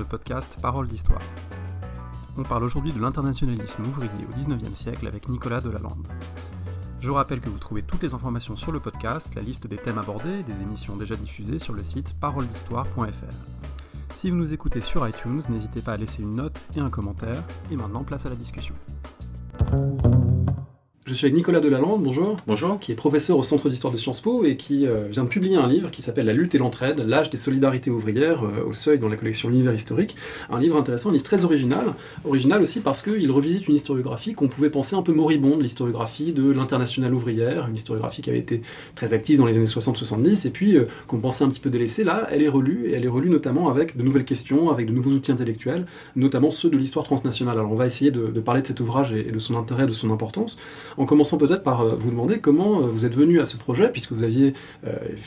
podcast Paroles d'Histoire. On parle aujourd'hui de l'internationalisme ouvrier au XIXe siècle avec Nicolas Delalande. Je vous rappelle que vous trouvez toutes les informations sur le podcast, la liste des thèmes abordés et des émissions déjà diffusées sur le site paroledhistoire.fr. Si vous nous écoutez sur iTunes, n'hésitez pas à laisser une note et un commentaire. Et maintenant, place à la discussion. Je suis avec Nicolas Delalande, bonjour. Bonjour. Qui est professeur au Centre d'Histoire de Sciences Po et qui vient de publier un livre qui s'appelle La lutte et l'entraide, l'âge des solidarités ouvrières au Seuil dans la collection L'Univers historique. Un livre intéressant, un livre très original. Original aussi parce qu'il revisite une historiographie qu'on pouvait penser un peu moribonde, l'historiographie de l'Internationale ouvrière, une historiographie qui avait été très active dans les années 60-70 et puis qu'on pensait un petit peu délaissée. Là, elle est relue et elle est relue notamment avec de nouvelles questions, avec de nouveaux outils intellectuels, notamment ceux de l'histoire transnationale. Alors on va essayer de parler de cet ouvrage et de son intérêt, de son importance. En commençant peut-être par vous demander comment vous êtes venu à ce projet, puisque vous aviez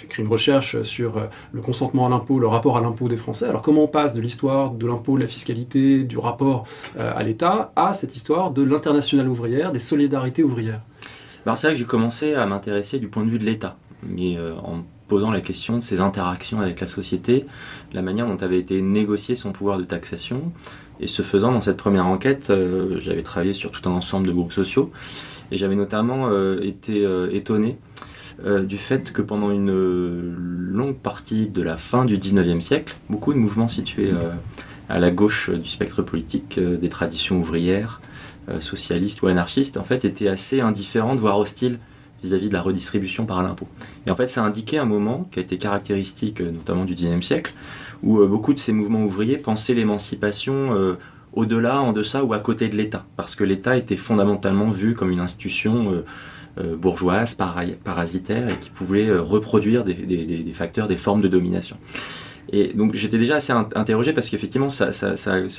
écrit une recherche sur le consentement à l'impôt, le rapport à l'impôt des Français. Alors comment on passe de l'histoire de l'impôt, de la fiscalité, du rapport à l'État, à cette histoire de l'internationale ouvrière, des solidarités ouvrières? Alors c'est vrai que j'ai commencé à m'intéresser du point de vue de l'État, mais en posant la question de ses interactions avec la société, la manière dont avait été négocié son pouvoir de taxation. Et ce faisant, dans cette première enquête, j'avais travaillé sur tout un ensemble de groupes sociaux. Et j'avais notamment été étonné du fait que pendant une longue partie de la fin du XIXe siècle, beaucoup de mouvements situés à la gauche du spectre politique, des traditions ouvrières, socialistes ou anarchistes, en fait, étaient assez indifférentes, voire hostiles vis-à-vis de la redistribution par l'impôt. Et en fait, ça indiquait un moment qui a été caractéristique notamment du XIXe siècle, où beaucoup de ces mouvements ouvriers pensaient l'émancipation au-delà, en deçà ou à côté de l'État, parce que l'État était fondamentalement vu comme une institution bourgeoise, parasitaire, et qui pouvait reproduire des facteurs, des formes de domination. Et donc j'étais déjà assez interrogé parce qu'effectivement ça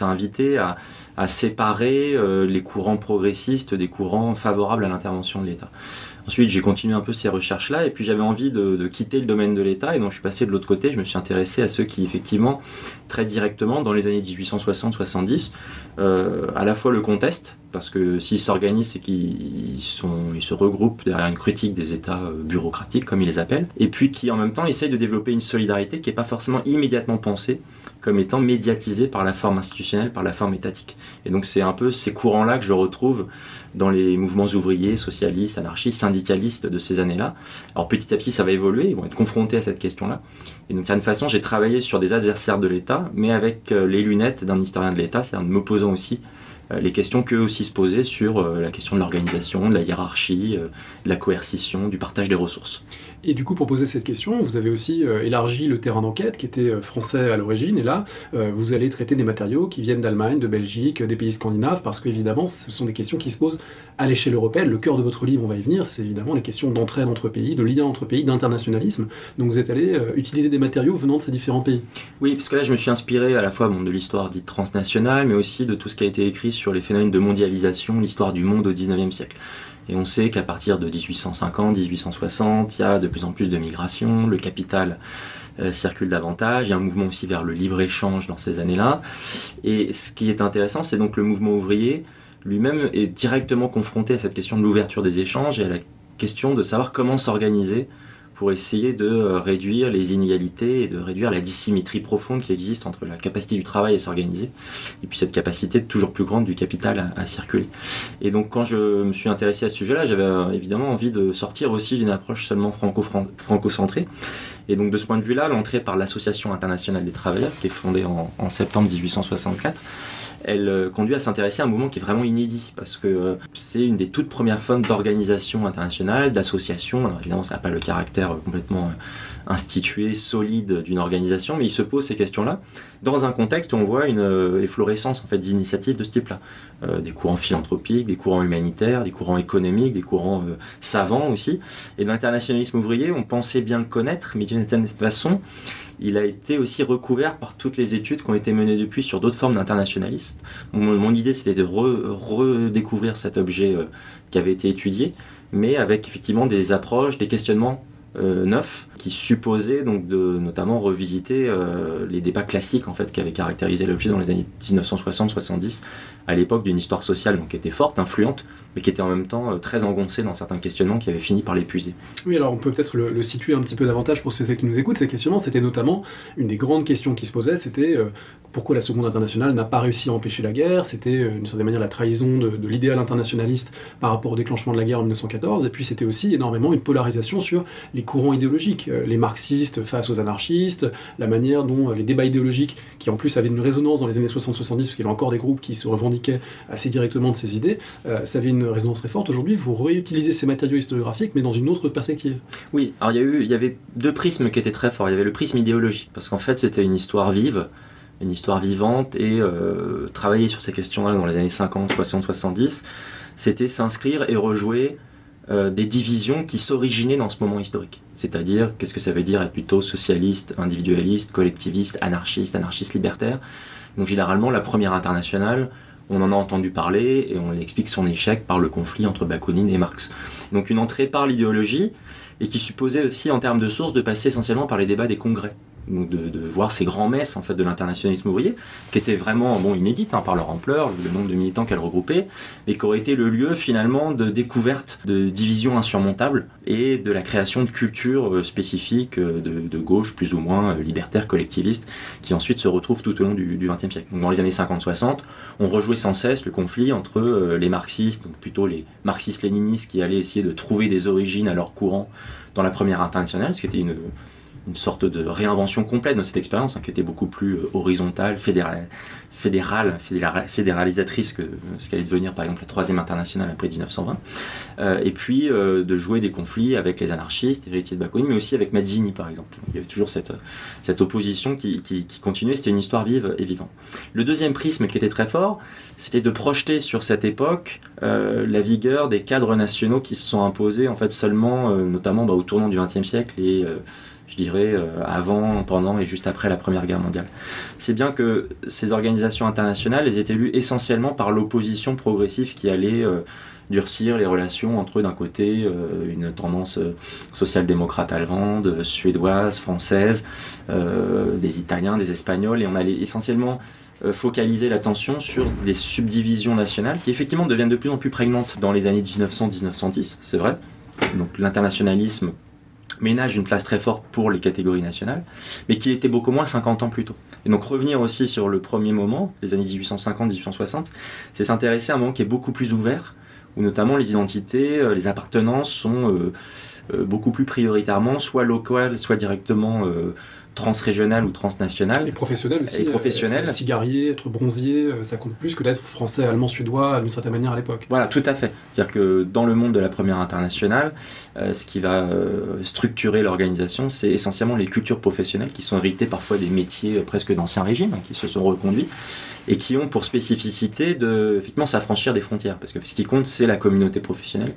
invitait à séparer les courants progressistes des courants favorables à l'intervention de l'État. Ensuite, j'ai continué un peu ces recherches-là, et puis j'avais envie de quitter le domaine de l'État, et donc je suis passé de l'autre côté. Je me suis intéressé à ceux qui, effectivement, très directement, dans les années 1860-70, à la fois le contestent, parce que s'ils s'organisent, c'est qu'ils se regroupent derrière une critique des États bureaucratiques, comme ils les appellent, et puis qui, en même temps, essayent de développer une solidarité qui n'est pas forcément immédiatement pensée comme étant médiatisée par la forme institutionnelle, par la forme étatique. Et donc c'est un peu ces courants-là que je retrouve dans les mouvements ouvriers, socialistes, anarchistes, syndicalistes de ces années-là. Alors petit à petit, ça va évoluer, ils vont être confrontés à cette question-là. Et donc d'une façon, j'ai travaillé sur des adversaires de l'État, mais avec les lunettes d'un historien de l'État, c'est-à-dire me posant aussi les questions qu'eux aussi se posaient sur la question de l'organisation, de la hiérarchie, de la coercition, du partage des ressources. Et du coup, pour poser cette question, vous avez aussi élargi le terrain d'enquête qui était français à l'origine, et là, vous allez traiter des matériaux qui viennent d'Allemagne, de Belgique, des pays scandinaves, parce qu'évidemment, ce sont des questions qui se posent à l'échelle européenne. Le cœur de votre livre, on va y venir, c'est évidemment les questions d'entraide entre pays, de lien entre pays, d'internationalisme. Donc vous êtes allé utiliser des matériaux venant de ces différents pays. Oui, parce que là, je me suis inspiré à la fois de l'histoire dite transnationale, mais aussi de tout ce qui a été écrit sur les phénomènes de mondialisation, l'histoire du monde au XIXe siècle. Et on sait qu'à partir de 1850, 1860, il y a de plus en plus de migration, le capital circule davantage, il y a un mouvement aussi vers le libre-échange dans ces années-là. Et ce qui est intéressant, c'est donc le mouvement ouvrier lui-même est directement confronté à cette question de l'ouverture des échanges et à la question de savoir comment s'organiser pour essayer de réduire les inégalités et de réduire la dissymétrie profonde qui existe entre la capacité du travail à s'organiser et puis cette capacité toujours plus grande du capital à circuler. Et donc quand je me suis intéressé à ce sujet-là, j'avais évidemment envie de sortir aussi d'une approche seulement franco-centrée. Et donc de ce point de vue-là, l'entrée par l'Association internationale des travailleurs, qui est fondée en septembre 1864, elle conduit à s'intéresser à un mouvement qui est vraiment inédit, parce que c'est une des toutes premières formes d'organisation internationale, d'association. Alors évidemment, ça n'a pas le caractère complètement institué, solide d'une organisation, mais il se pose ces questions-là dans un contexte où on voit l'efflorescence en fait, d'initiatives de ce type-là. Des courants philanthropiques, des courants humanitaires, des courants économiques, des courants savants aussi. Et dans l'internationalisme ouvrier, on pensait bien le connaître, mais d'une certaine façon, il a été aussi recouvert par toutes les études qui ont été menées depuis sur d'autres formes d'internationalisme. Mon idée, c'était de redécouvrir cet objet qui avait été étudié, mais avec effectivement des approches, des questionnements neuf, qui supposait donc de notamment revisiter les débats classiques en fait qui avaient caractérisé l'objet dans les années 1960-70, à l'époque d'une histoire sociale donc, qui était forte, influente, mais qui était en même temps très engoncée dans certains questionnements qui avaient fini par l'épuiser. Oui, alors on peut peut-être le situer un petit peu davantage pour ceux qui nous écoutent. Ces questionnements, c'était notamment une des grandes questions qui se posaient, c'était pourquoi la Seconde Internationale n'a pas réussi à empêcher la guerre, c'était d'une certaine manière la trahison de l'idéal internationaliste par rapport au déclenchement de la guerre en 1914, et puis c'était aussi énormément une polarisation sur les courants idéologiques, les marxistes face aux anarchistes, la manière dont les débats idéologiques, qui en plus avaient une résonance dans les années 60-70, parce qu'il y avait encore des groupes qui se revendiquaient assez directement de ces idées, ça avait une résonance très forte. Aujourd'hui, vous réutilisez ces matériaux historiographiques, mais dans une autre perspective. Oui, alors il y avait deux prismes qui étaient très forts. Il y avait le prisme idéologique, parce qu'en fait c'était une histoire vive, une histoire vivante, et travailler sur ces questions-là dans les années 50, 60, 70, c'était s'inscrire et rejouer des divisions qui s'originaient dans ce moment historique. C'est-à-dire, qu'est-ce que ça veut dire être plutôt socialiste, individualiste, collectiviste, anarchiste libertaire. Donc généralement, la Première Internationale, on en a entendu parler et on explique son échec par le conflit entre Bakounine et Marx. Donc une entrée par l'idéologie, et qui supposait aussi en termes de sources de passer essentiellement par les débats des congrès. Donc de voir ces grands messes en fait, de l'internationalisme ouvrier, qui étaient vraiment inédites par leur ampleur, le nombre de militants qu'elles regroupaient, mais qui auraient été le lieu finalement de découverte de divisions insurmontables et de la création de cultures spécifiques de gauche, plus ou moins libertaires, collectivistes, qui ensuite se retrouvent tout au long du XXe siècle. Donc dans les années 50-60, on rejouait sans cesse le conflit entre les marxistes, donc plutôt les marxistes-léninistes qui allaient essayer de trouver des origines à leur courant dans la Première Internationale, ce qui était une sorte de réinvention complète de cette expérience, qui était beaucoup plus horizontale, fédéralisatrice que ce qu'allait devenir par exemple la Troisième Internationale après 1920, et puis de jouer des conflits avec les anarchistes, héritiers de Bakounine, mais aussi avec Mazzini par exemple. Il y avait toujours cette opposition qui continuait, c'était une histoire vive et vivante. Le deuxième prisme qui était très fort, c'était de projeter sur cette époque la vigueur des cadres nationaux qui se sont imposés en fait seulement, notamment au tournant du XXe siècle et je dirais, avant, pendant et juste après la Première Guerre mondiale. C'est bien que ces organisations internationales, elles étaient élues essentiellement par l'opposition progressive qui allait durcir les relations entre eux d'un côté, une tendance social-démocrate allemande, suédoise, française, des Italiens, des Espagnols, et on allait essentiellement focaliser l'attention sur des subdivisions nationales qui effectivement deviennent de plus en plus prégnantes dans les années 1900-1910, c'est vrai. Donc l'internationalisme ménage une place très forte pour les catégories nationales, mais qui était beaucoup moins 50 ans plus tôt. Et donc revenir aussi sur le premier moment, les années 1850-1860, c'est s'intéresser à un moment qui est beaucoup plus ouvert, où notamment les identités, les appartenances sont beaucoup plus prioritairement soit locales, soit directement transrégionales ou transnationales. Et professionnels aussi. Et professionnels. Être cigarier, être bronzier, ça compte plus que d'être français, allemand, suédois d'une certaine manière à l'époque. Voilà, tout à fait. C'est-à-dire que dans le monde de la Première Internationale, ce qui va structurer l'organisation, c'est essentiellement les cultures professionnelles qui sont héritées parfois des métiers presque d'ancien régime, qui se sont reconduits et qui ont pour spécificité de effectivement s'affranchir des frontières. Parce que ce qui compte, c'est la communauté professionnelle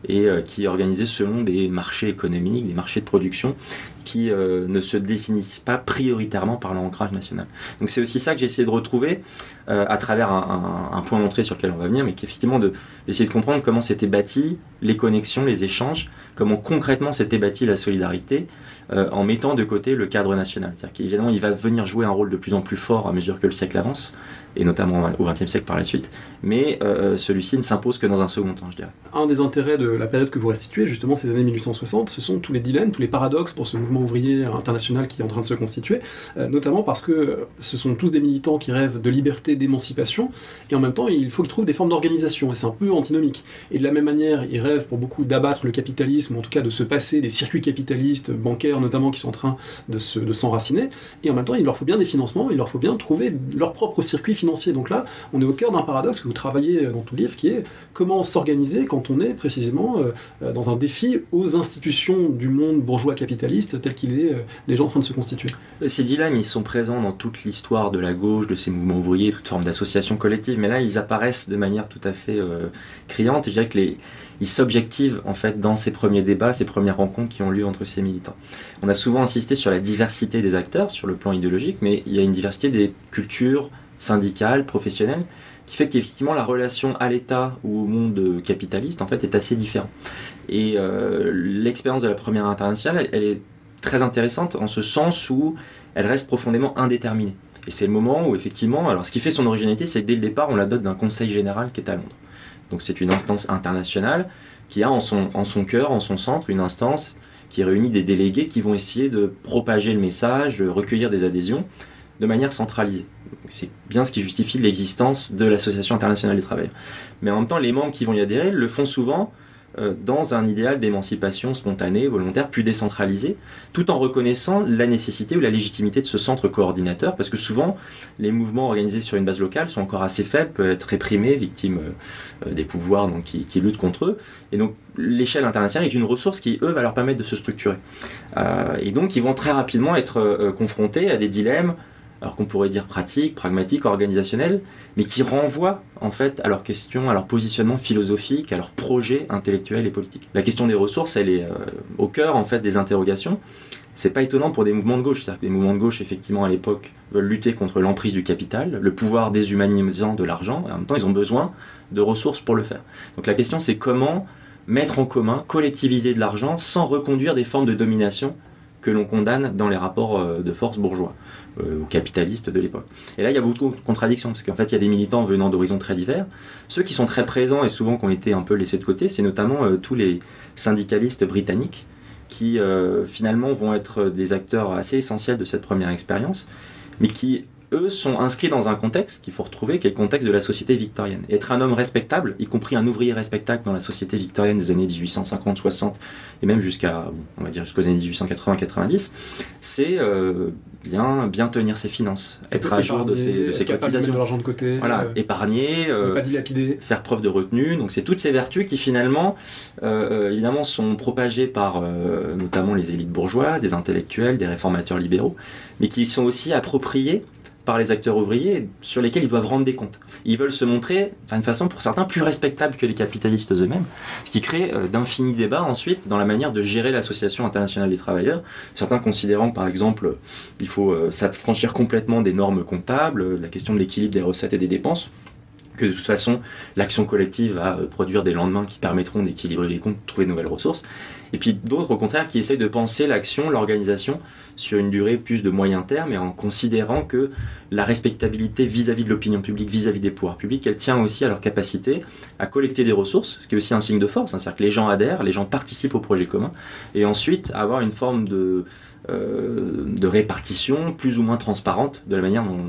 et qui est organisée selon des marchés économiques, des marchés de production qui ne se définissent pas prioritairement par l'ancrage national. Donc c'est aussi ça que j'ai essayé de retrouver à travers un point d'entrée sur lequel on va venir, mais qu'effectivement d'essayer de comprendre comment s'étaient bâties les connexions, les échanges, comment concrètement s'était bâtie la solidarité en mettant de côté le cadre national. C'est-à-dire qu'évidemment il va venir jouer un rôle de plus en plus fort à mesure que le siècle avance, et notamment au XXe siècle par la suite, mais celui-ci ne s'impose que dans un second temps, je dirais. Un des intérêts de la période que vous restituez, justement ces années 1860, ce sont tous les dilemmes, tous les paradoxes pour ce mouvement ouvrier international qui est en train de se constituer, notamment parce que ce sont tous des militants qui rêvent de liberté, d'émancipation, et en même temps il faut qu'ils trouvent des formes d'organisation, et c'est un peu antinomique. Et de la même manière, ils rêvent pour beaucoup d'abattre le capitalisme, ou en tout cas de se passer des circuits capitalistes, bancaires notamment, qui sont en train de s'enraciner, et en même temps il leur faut bien des financements, il leur faut bien trouver leur propre circuit financier. Donc là, on est au cœur d'un paradoxe que vous travaillez dans tout le livre, qui est comment s'organiser quand on est précisément dans un défi aux institutions du monde bourgeois capitaliste tel qu'il est déjà en train de se constituer. Ces dilemmes, ils sont présents dans toute l'histoire de la gauche, de ces mouvements ouvriers, toute forme d'association collective, mais là, ils apparaissent de manière tout à fait criante, et je dirais que ils s'objectivent en fait dans ces premiers débats, ces premières rencontres qui ont lieu entre ces militants. On a souvent insisté sur la diversité des acteurs, sur le plan idéologique, mais il y a une diversité des cultures syndicales, professionnelles, qui fait qu'effectivement la relation à l'État ou au monde capitaliste en fait est assez différente. Et l'expérience de la Première Internationale, elle est très intéressante en ce sens où elle reste profondément indéterminée. Et c'est le moment où effectivement, alors ce qui fait son originalité, c'est que dès le départ, on la dote d'un conseil général qui est à Londres. Donc c'est une instance internationale qui a en son cœur, en son centre, une instance qui réunit des délégués qui vont essayer de propager le message, de recueillir des adhésions de manière centralisée. C'est bien ce qui justifie l'existence de l'Association internationale des travailleurs. Mais en même temps, les membres qui vont y adhérer le font souvent dans un idéal d'émancipation spontanée, volontaire, plus décentralisée, tout en reconnaissant la nécessité ou la légitimité de ce centre coordinateur, parce que souvent, les mouvements organisés sur une base locale sont encore assez faibles, peuvent être réprimés, victimes des pouvoirs donc, qui luttent contre eux. Et donc, l'échelle internationale est une ressource qui, eux, va leur permettre de se structurer. Et donc, ils vont très rapidement être confrontés à des dilemmes, alors qu'on pourrait dire pratiques, pragmatiques, organisationnels, mais qui renvoient en fait à leurs questions, à leur positionnement philosophique, à leurs projets intellectuels et politiques. La question des ressources, elle est au cœur en fait des interrogations. C'est pas étonnant pour des mouvements de gauche, c'est-à-dire que les mouvements de gauche, effectivement, à l'époque, veulent lutter contre l'emprise du capital, le pouvoir déshumanisant de l'argent, et en même temps, ils ont besoin de ressources pour le faire. Donc la question, c'est comment mettre en commun, collectiviser de l'argent sans reconduire des formes de domination que l'on condamne dans les rapports de force bourgeois ou capitalistes de l'époque. Et là, il y a beaucoup de contradictions, parce qu'en fait, il y a des militants venant d'horizons très divers. Ceux qui sont très présents et souvent qui ont été un peu laissés de côté, c'est notamment tous les syndicalistes britanniques qui finalement vont être des acteurs assez essentiels de cette première expérience, mais qui eux sont inscrits dans un contexte qu'il faut retrouver, qui est le contexte de la société victorienne. Être un homme respectable, y compris un ouvrier respectable dans la société victorienne des années 1850-60 et même jusqu'aux années 1880-90, c'est bien tenir ses finances, être à jour de ses cotisations, mettre de l'argent de côté, épargner, ne pas dilapider, faire preuve de retenue. Donc c'est toutes ces vertus qui finalement, évidemment, sont propagées par notamment les élites bourgeoises, des intellectuels, des réformateurs libéraux, mais qui sont aussi appropriées par les acteurs ouvriers sur lesquels ils doivent rendre des comptes. Ils veulent se montrer, d'une façon pour certains, plus respectables que les capitalistes eux-mêmes, ce qui crée d'infinis débats ensuite dans la manière de gérer l'Association internationale des travailleurs. Certains considérant que, par exemple, il faut s'affranchir complètement des normes comptables, la question de l'équilibre des recettes et des dépenses, que de toute façon, l'action collective va produire des lendemains qui permettront d'équilibrer les comptes, de trouver de nouvelles ressources. Et puis d'autres, au contraire, qui essayent de penser l'action, l'organisation, sur une durée plus de moyen terme, et en considérant que la respectabilité vis-à-vis de l'opinion publique, vis-à-vis des pouvoirs publics, elle tient aussi à leur capacité à collecter des ressources, ce qui est aussi un signe de force, hein, c'est-à-dire que les gens adhèrent, les gens participent au projet commun, et ensuite avoir une forme de répartition plus ou moins transparente de la manière dont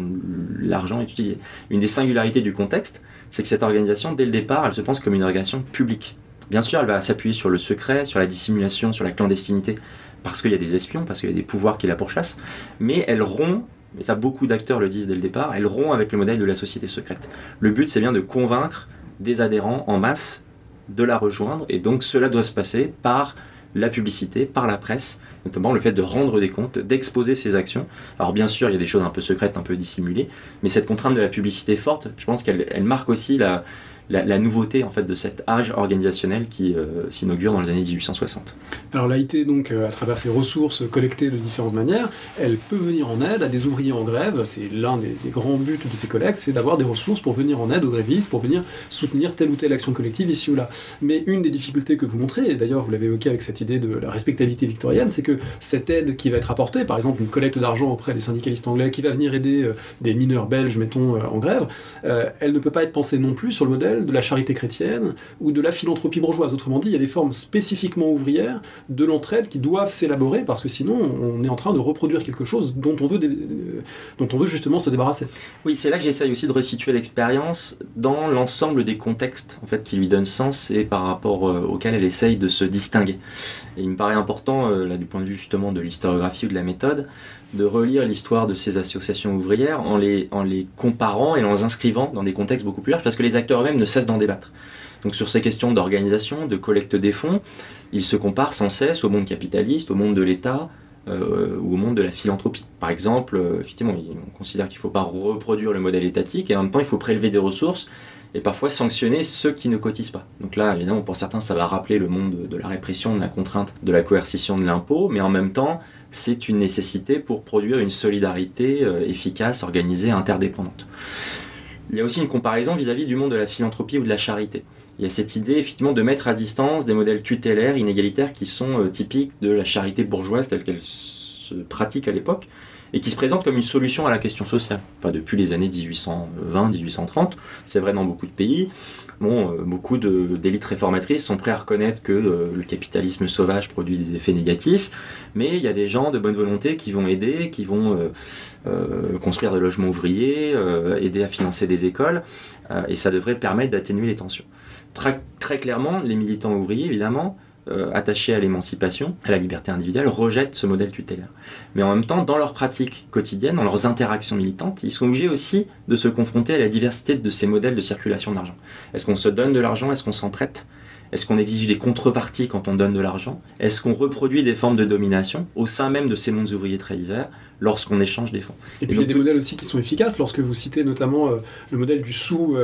l'argent est utilisé. Une des singularités du contexte, c'est que cette organisation, dès le départ, elle se pense comme une organisation publique. Bien sûr, elle va s'appuyer sur le secret, sur la dissimulation, sur la clandestinité, parce qu'il y a des espions, parce qu'il y a des pouvoirs qui la pourchassent, mais elle rompt, et ça beaucoup d'acteurs le disent dès le départ, elle rompt avec le modèle de la société secrète. Le but, c'est bien de convaincre des adhérents en masse de la rejoindre, et donc cela doit se passer par la publicité, par la presse, notamment le fait de rendre des comptes, d'exposer ses actions. Alors bien sûr, il y a des choses un peu secrètes, un peu dissimulées, mais cette contrainte de la publicité forte, je pense qu'elle marque aussi la nouveauté en fait, de cet âge organisationnel qui s'inaugure dans les années 1860. Alors l'AIT, donc, à travers ses ressources collectées de différentes manières, elle peut venir en aide à des ouvriers en grève. C'est l'un des grands buts de ces collectes, c'est d'avoir des ressources pour venir en aide aux grévistes, pour venir soutenir telle ou telle action collective ici ou là. Mais une des difficultés que vous montrez, et d'ailleurs vous l'avez évoqué avec cette idée de la respectabilité victorienne, c'est que cette aide qui va être apportée, par exemple une collecte d'argent auprès des syndicalistes anglais qui va venir aider des mineurs belges, mettons, en grève, elle ne peut pas être pensée non plus sur le modèle de la charité chrétienne ou de la philanthropie bourgeoise. Autrement dit, il y a des formes spécifiquement ouvrières de l'entraide qui doivent s'élaborer parce que sinon on est en train de reproduire quelque chose dont on veut justement se débarrasser. Oui, c'est là que j'essaye aussi de resituer l'expérience dans l'ensemble des contextes en fait, qui lui donnent sens et par rapport auxquels elle essaye de se distinguer. Et il me paraît important, là, du point de vue justement de l'historiographie ou de la méthode, de relire l'histoire de ces associations ouvrières en les comparant et en les inscrivant dans des contextes beaucoup plus larges, parce que les acteurs eux-mêmes ne cessent d'en débattre. Donc sur ces questions d'organisation, de collecte des fonds, ils se comparent sans cesse au monde capitaliste, au monde de l'État, ou au monde de la philanthropie. Par exemple, effectivement, on considère qu'il ne faut pas reproduire le modèle étatique, et en même temps il faut prélever des ressources, et parfois sanctionner ceux qui ne cotisent pas. Donc là, évidemment, pour certains, ça va rappeler le monde de la répression, de la contrainte, de la coercition de l'impôt, mais en même temps, c'est une nécessité pour produire une solidarité efficace, organisée, interdépendante. Il y a aussi une comparaison vis-à-vis du monde de la philanthropie ou de la charité. Il y a cette idée effectivement de mettre à distance des modèles tutélaires, inégalitaires qui sont typiques de la charité bourgeoise telle qu'elle se pratique à l'époque et qui se présentent comme une solution à la question sociale. Enfin, depuis les années 1820-1830, c'est vrai dans beaucoup de pays. Beaucoup d'élites réformatrices sont prêts à reconnaître que le capitalisme sauvage produit des effets négatifs, mais il y a des gens de bonne volonté qui vont aider, qui vont construire des logements ouvriers, aider à financer des écoles, et ça devrait permettre d'atténuer les tensions. Très clairement, les militants ouvriers, évidemment, attachés à l'émancipation, à la liberté individuelle, rejettent ce modèle tutélaire. Mais en même temps, dans leur pratique quotidienne, dans leurs interactions militantes, ils sont obligés aussi de se confronter à la diversité de ces modèles de circulation d'argent. Est-ce qu'on se donne de l'argent? Est-ce qu'on s'en prête? Est-ce qu'on exige des contreparties quand on donne de l'argent? Est-ce qu'on reproduit des formes de domination au sein même de ces mondes ouvriers très divers lorsqu'on échange des fonds? Et puis il y a des modèles aussi qui sont efficaces, lorsque vous citez notamment le modèle du sou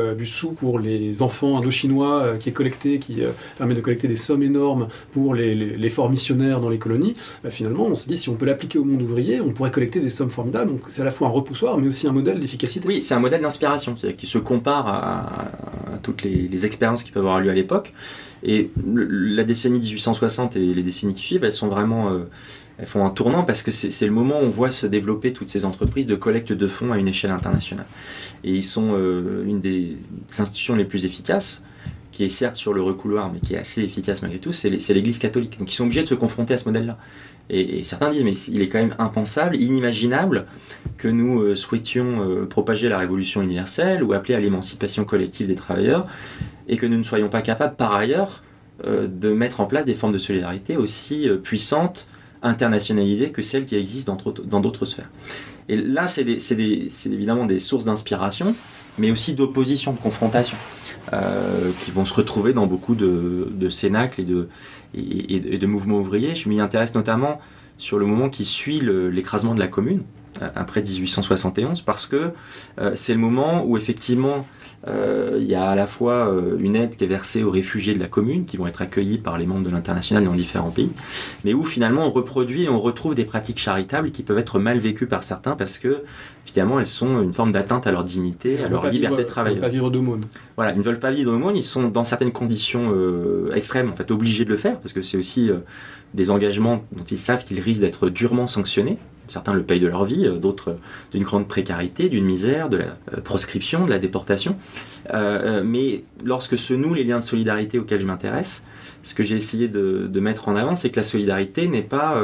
pour les enfants indo-chinois qui est collecté, qui permet de collecter des sommes énormes pour l'effort missionnaire dans les colonies. Finalement, on se dit, si on peut l'appliquer au monde ouvrier, on pourrait collecter des sommes formidables. Donc c'est à la fois un repoussoir, mais aussi un modèle d'efficacité. Oui, c'est un modèle d'inspiration, c'est-à-dire qui se compare à toutes les expériences qui peuvent avoir lieu à l'époque. Et la décennie 1860 et les décennies qui suivent, elles sont vraiment... elles font un tournant parce que c'est le moment où on voit se développer toutes ces entreprises de collecte de fonds à une échelle internationale. Et ils sont une des institutions les plus efficaces, qui est certes sur le recouloir, mais qui est assez efficace malgré tout, c'est l'Église catholique. Donc ils sont obligés de se confronter à ce modèle-là. Et certains disent, mais il est quand même impensable, inimaginable que nous souhaitions propager la révolution universelle ou appeler à l'émancipation collective des travailleurs, et que nous ne soyons pas capables, par ailleurs, de mettre en place des formes de solidarité aussi puissantes, internationalisées que celles qui existent dans d'autres sphères. Et là, c'est évidemment des sources d'inspiration, mais aussi d'opposition, de confrontation, qui vont se retrouver dans beaucoup de cénacles et de mouvements ouvriers. Je m'y intéresse notamment sur le moment qui suit l'écrasement de la Commune, après 1871, parce que c'est le moment où effectivement il y a à la fois une aide qui est versée aux réfugiés de la Commune, qui vont être accueillis par les membres de l'Internationale dans différents pays, mais où finalement on reproduit et on retrouve des pratiques charitables qui peuvent être mal vécues par certains parce que finalement elles sont une forme d'atteinte à leur dignité, à leur liberté de travail. Ils ne veulent pas vivre d'aumône. Voilà, ils ne veulent pas vivre d'aumône, ils sont dans certaines conditions extrêmes, en fait obligés de le faire, parce que c'est aussi des engagements dont ils savent qu'ils risquent d'être durement sanctionnés. Certains le payent de leur vie, d'autres d'une grande précarité, d'une misère, de la proscription, de la déportation. Mais lorsque se nouent les liens de solidarité auxquels je m'intéresse, ce que j'ai essayé de mettre en avant, c'est que la solidarité n'est pas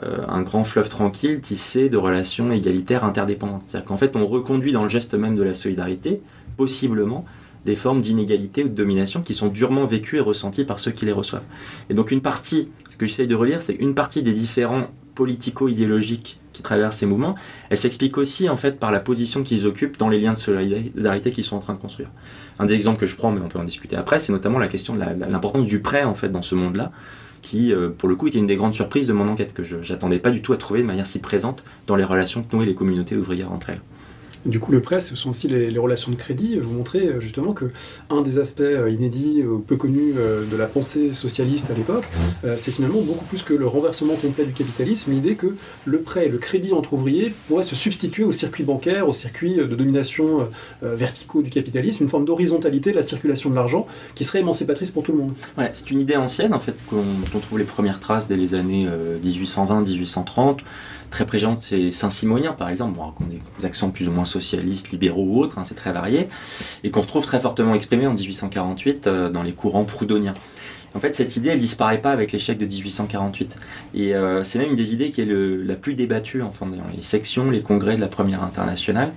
un grand fleuve tranquille tissé de relations égalitaires interdépendantes. C'est-à-dire qu'en fait, on reconduit dans le geste même de la solidarité, possiblement, des formes d'inégalité ou de domination qui sont durement vécues et ressenties par ceux qui les reçoivent. Et donc une partie, ce que j'essaye de relire, c'est une partie des différents politico-idéologiques qui traversent ces mouvements, elle s'explique aussi en fait par la position qu'ils occupent dans les liens de solidarité qu'ils sont en train de construire. Un des exemples que je prends, mais on peut en discuter après, c'est notamment la question de l'importance du prêt en fait dans ce monde-là, qui pour le coup était une des grandes surprises de mon enquête, que je n'attendais pas du tout à trouver de manière si présente dans les relations que nouaient les communautés ouvrières entre elles. Du coup, le prêt, ce sont aussi les relations de crédit. Vous montrez justement que un des aspects inédits, peu connus de la pensée socialiste à l'époque, c'est finalement beaucoup plus que le renversement complet du capitalisme, l'idée que le prêt, le crédit entre ouvriers pourrait se substituer au circuit bancaire, au circuit de domination verticaux du capitalisme, une forme d'horizontalité de la circulation de l'argent qui serait émancipatrice pour tout le monde. Ouais, c'est une idée ancienne en fait, dont on trouve les premières traces dès les années 1820-1830. Très présente, c'est Saint-Simonien par exemple, on a des accents plus ou moins socialistes, libéraux ou autres, c'est très varié, et qu'on retrouve très fortement exprimé en 1848 dans les courants proudhoniens. En fait, cette idée, elle disparaît pas avec l'échec de 1848. Et c'est même une des idées qui est la plus débattue enfin, dans les sections, les congrès de la Première Internationale,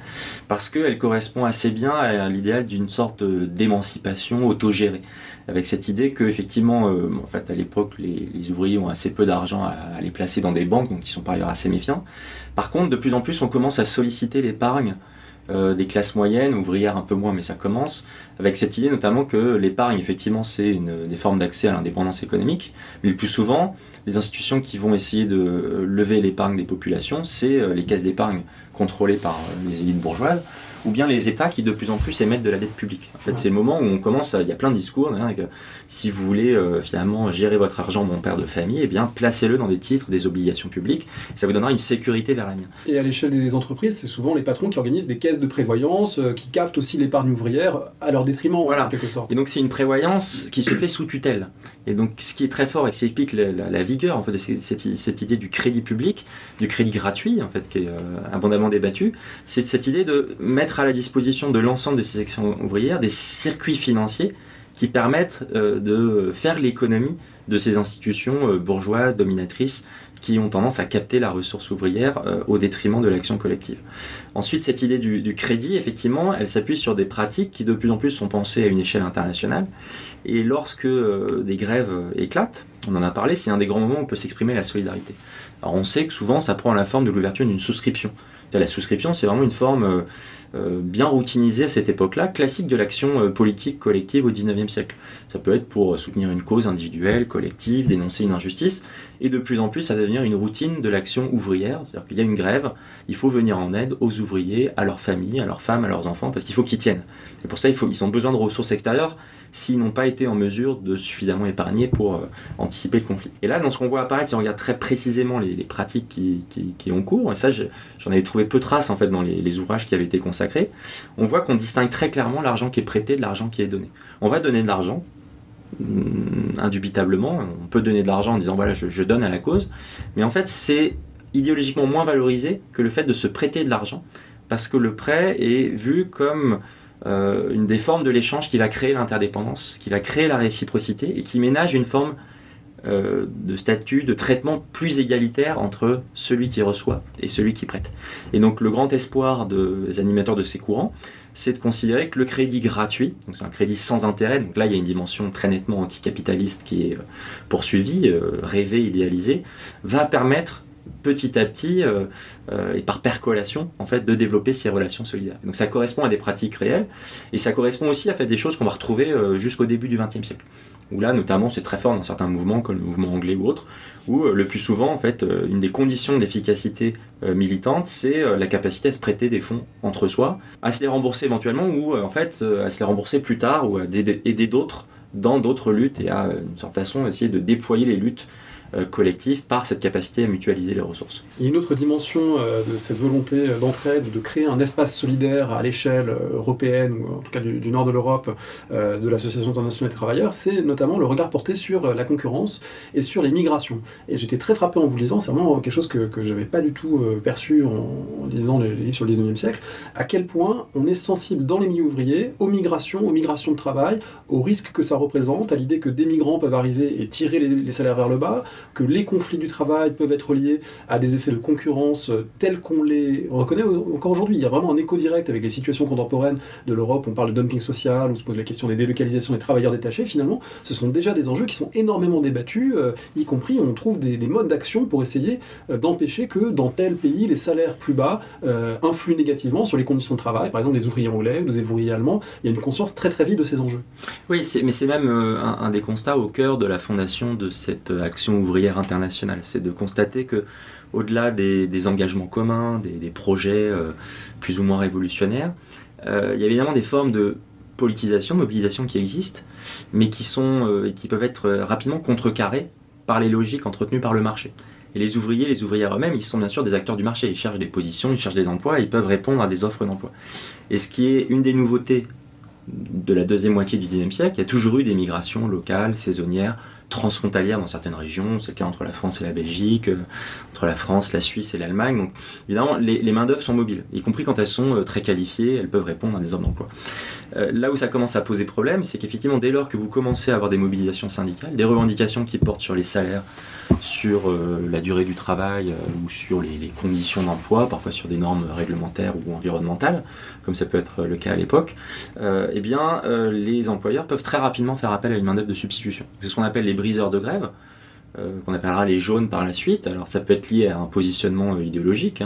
parce qu'elle correspond assez bien à l'idéal d'une sorte d'émancipation autogérée. Avec cette idée qu'effectivement, en fait, à l'époque, les ouvriers ont assez peu d'argent à les placer dans des banques, donc ils sont par ailleurs assez méfiants. Par contre, de plus en plus, on commence à solliciter l'épargne des classes moyennes, ouvrières un peu moins, mais ça commence, avec cette idée notamment que l'épargne, effectivement, c'est des formes d'accès à l'indépendance économique, mais le plus souvent, les institutions qui vont essayer de lever l'épargne des populations, c'est les caisses d'épargne contrôlées par les élites bourgeoises, ou bien les États qui de plus en plus émettent de la dette publique. En fait, c'est le moment où on commence, il y a plein de discours, hein, que si vous voulez finalement gérer votre argent, mon père de famille, eh bien placez-le dans des titres, des obligations publiques, ça vous donnera une sécurité vers l'avenir. Et à l'échelle des entreprises, c'est souvent les patrons qui organisent des caisses de prévoyance, qui captent aussi l'épargne ouvrière à leur détriment, voilà, en quelque sorte. Et donc c'est une prévoyance qui se fait sous tutelle. Et donc ce qui est très fort et qui explique la vigueur en fait, de cette idée du crédit public, du crédit gratuit, en fait, qui est abondamment débattu, c'est cette idée de mettre à la disposition de l'ensemble de ces sections ouvrières des circuits financiers qui permettent de faire l'économie de ces institutions bourgeoises, dominatrices, qui ont tendance à capter la ressource ouvrière au détriment de l'action collective. Ensuite, cette idée du crédit, effectivement, elle s'appuie sur des pratiques qui de plus en plus sont pensées à une échelle internationale. Et lorsque des grèves éclatent, on en a parlé, c'est un des grands moments où peut s'exprimer la solidarité. Alors on sait que souvent ça prend la forme de l'ouverture d'une souscription. La souscription, c'est vraiment une forme bien routinisée à cette époque-là, classique de l'action politique collective au XIXe siècle. Ça peut être pour soutenir une cause individuelle, collective, dénoncer une injustice, et de plus en plus ça va devenir une routine de l'action ouvrière, c'est-à-dire qu'il y a une grève, il faut venir en aide aux ouvriers, à leurs familles, à leurs femmes, à leurs enfants, parce qu'il faut qu'ils tiennent. Et pour ça, ils ont besoin de ressources extérieures, s'ils n'ont pas été en mesure de suffisamment épargner pour anticiper le conflit. Et là, dans ce qu'on voit apparaître, si on regarde très précisément les pratiques qui ont cours, et ça j'en avais trouvé peu de traces en fait, dans les ouvrages qui avaient été consacrés, on voit qu'on distingue très clairement l'argent qui est prêté de l'argent qui est donné. On va donner de l'argent, indubitablement, on peut donner de l'argent en disant voilà je donne à la cause, mais en fait c'est idéologiquement moins valorisé que le fait de se prêter de l'argent, parce que le prêt est vu comme une des formes de l'échange qui va créer l'interdépendance, qui va créer la réciprocité et qui ménage une forme de statut, de traitement plus égalitaire entre celui qui reçoit et celui qui prête. Et donc le grand espoir des animateurs de ces courants, c'est de considérer que le crédit gratuit, donc c'est un crédit sans intérêt, donc là il y a une dimension très nettement anticapitaliste qui est poursuivie, rêvée, idéalisée, va permettre petit à petit et par percolation en fait, de développer ces relations solidaires. Donc ça correspond à des pratiques réelles et ça correspond aussi à fait, des choses qu'on va retrouver jusqu'au début du XXe siècle. Où là notamment c'est très fort dans certains mouvements comme le mouvement anglais ou autre, où le plus souvent en fait, une des conditions d'efficacité militante c'est la capacité à se prêter des fonds entre soi, à se les rembourser éventuellement ou en fait à se les rembourser plus tard ou à aider d'autres dans d'autres luttes et à une certaine façon essayer de déployer les luttes collectif par cette capacité à mutualiser les ressources. Il y a une autre dimension de cette volonté d'entraide, de créer un espace solidaire à l'échelle européenne, ou en tout cas du nord de l'Europe, de l'Association internationale des travailleurs, c'est notamment le regard porté sur la concurrence et sur les migrations. Et j'étais très frappé en vous lisant, c'est vraiment quelque chose que je n'avais pas du tout perçu en lisant les livres sur le 19e siècle, à quel point on est sensible dans les milieux ouvriers aux migrations de travail, aux risques que ça représente, à l'idée que des migrants peuvent arriver et tirer les salaires vers le bas, que les conflits du travail peuvent être liés à des effets de concurrence tels qu'on les reconnaît encore aujourd'hui. Il y a vraiment un écho direct avec les situations contemporaines de l'Europe. On parle de dumping social, on se pose la question des délocalisations des travailleurs détachés. Finalement, ce sont déjà des enjeux qui sont énormément débattus, y compris on trouve des modes d'action pour essayer d'empêcher que dans tel pays, les salaires plus bas influent négativement sur les conditions de travail. Par exemple, les ouvriers anglais ou les ouvriers allemands, il y a une conscience très très vive de ces enjeux. Oui, mais c'est même un des constats au cœur de la fondation de cette action ouvrière internationale. C'est de constater que au-delà des engagements communs, des projets plus ou moins révolutionnaires, il y a évidemment des formes de politisation, mobilisation qui existent, mais qui peuvent être rapidement contrecarrées par les logiques entretenues par le marché. Et les ouvriers, les ouvrières eux-mêmes, ils sont bien sûr des acteurs du marché. Ils cherchent des positions, ils cherchent des emplois, et ils peuvent répondre à des offres d'emploi. Et ce qui est une des nouveautés de la deuxième moitié du XIXe siècle, il y a toujours eu des migrations locales, saisonnières, transfrontalières dans certaines régions, c'est le cas entre la France et la Belgique, entre la France, la Suisse et l'Allemagne. Donc évidemment, les main-d'œuvre sont mobiles, y compris quand elles sont très qualifiées, elles peuvent répondre à des offres d'emploi. Là où ça commence à poser problème, c'est qu'effectivement, dès lors que vous commencez à avoir des mobilisations syndicales, des revendications qui portent sur les salaires, sur la durée du travail ou sur les conditions d'emploi, parfois sur des normes réglementaires ou environnementales, comme ça peut être le cas à l'époque, les employeurs peuvent très rapidement faire appel à une main-d'œuvre de substitution. C'est ce qu'on appelle les briseurs de grève, qu'on appellera les jaunes par la suite. Alors ça peut être lié à un positionnement idéologique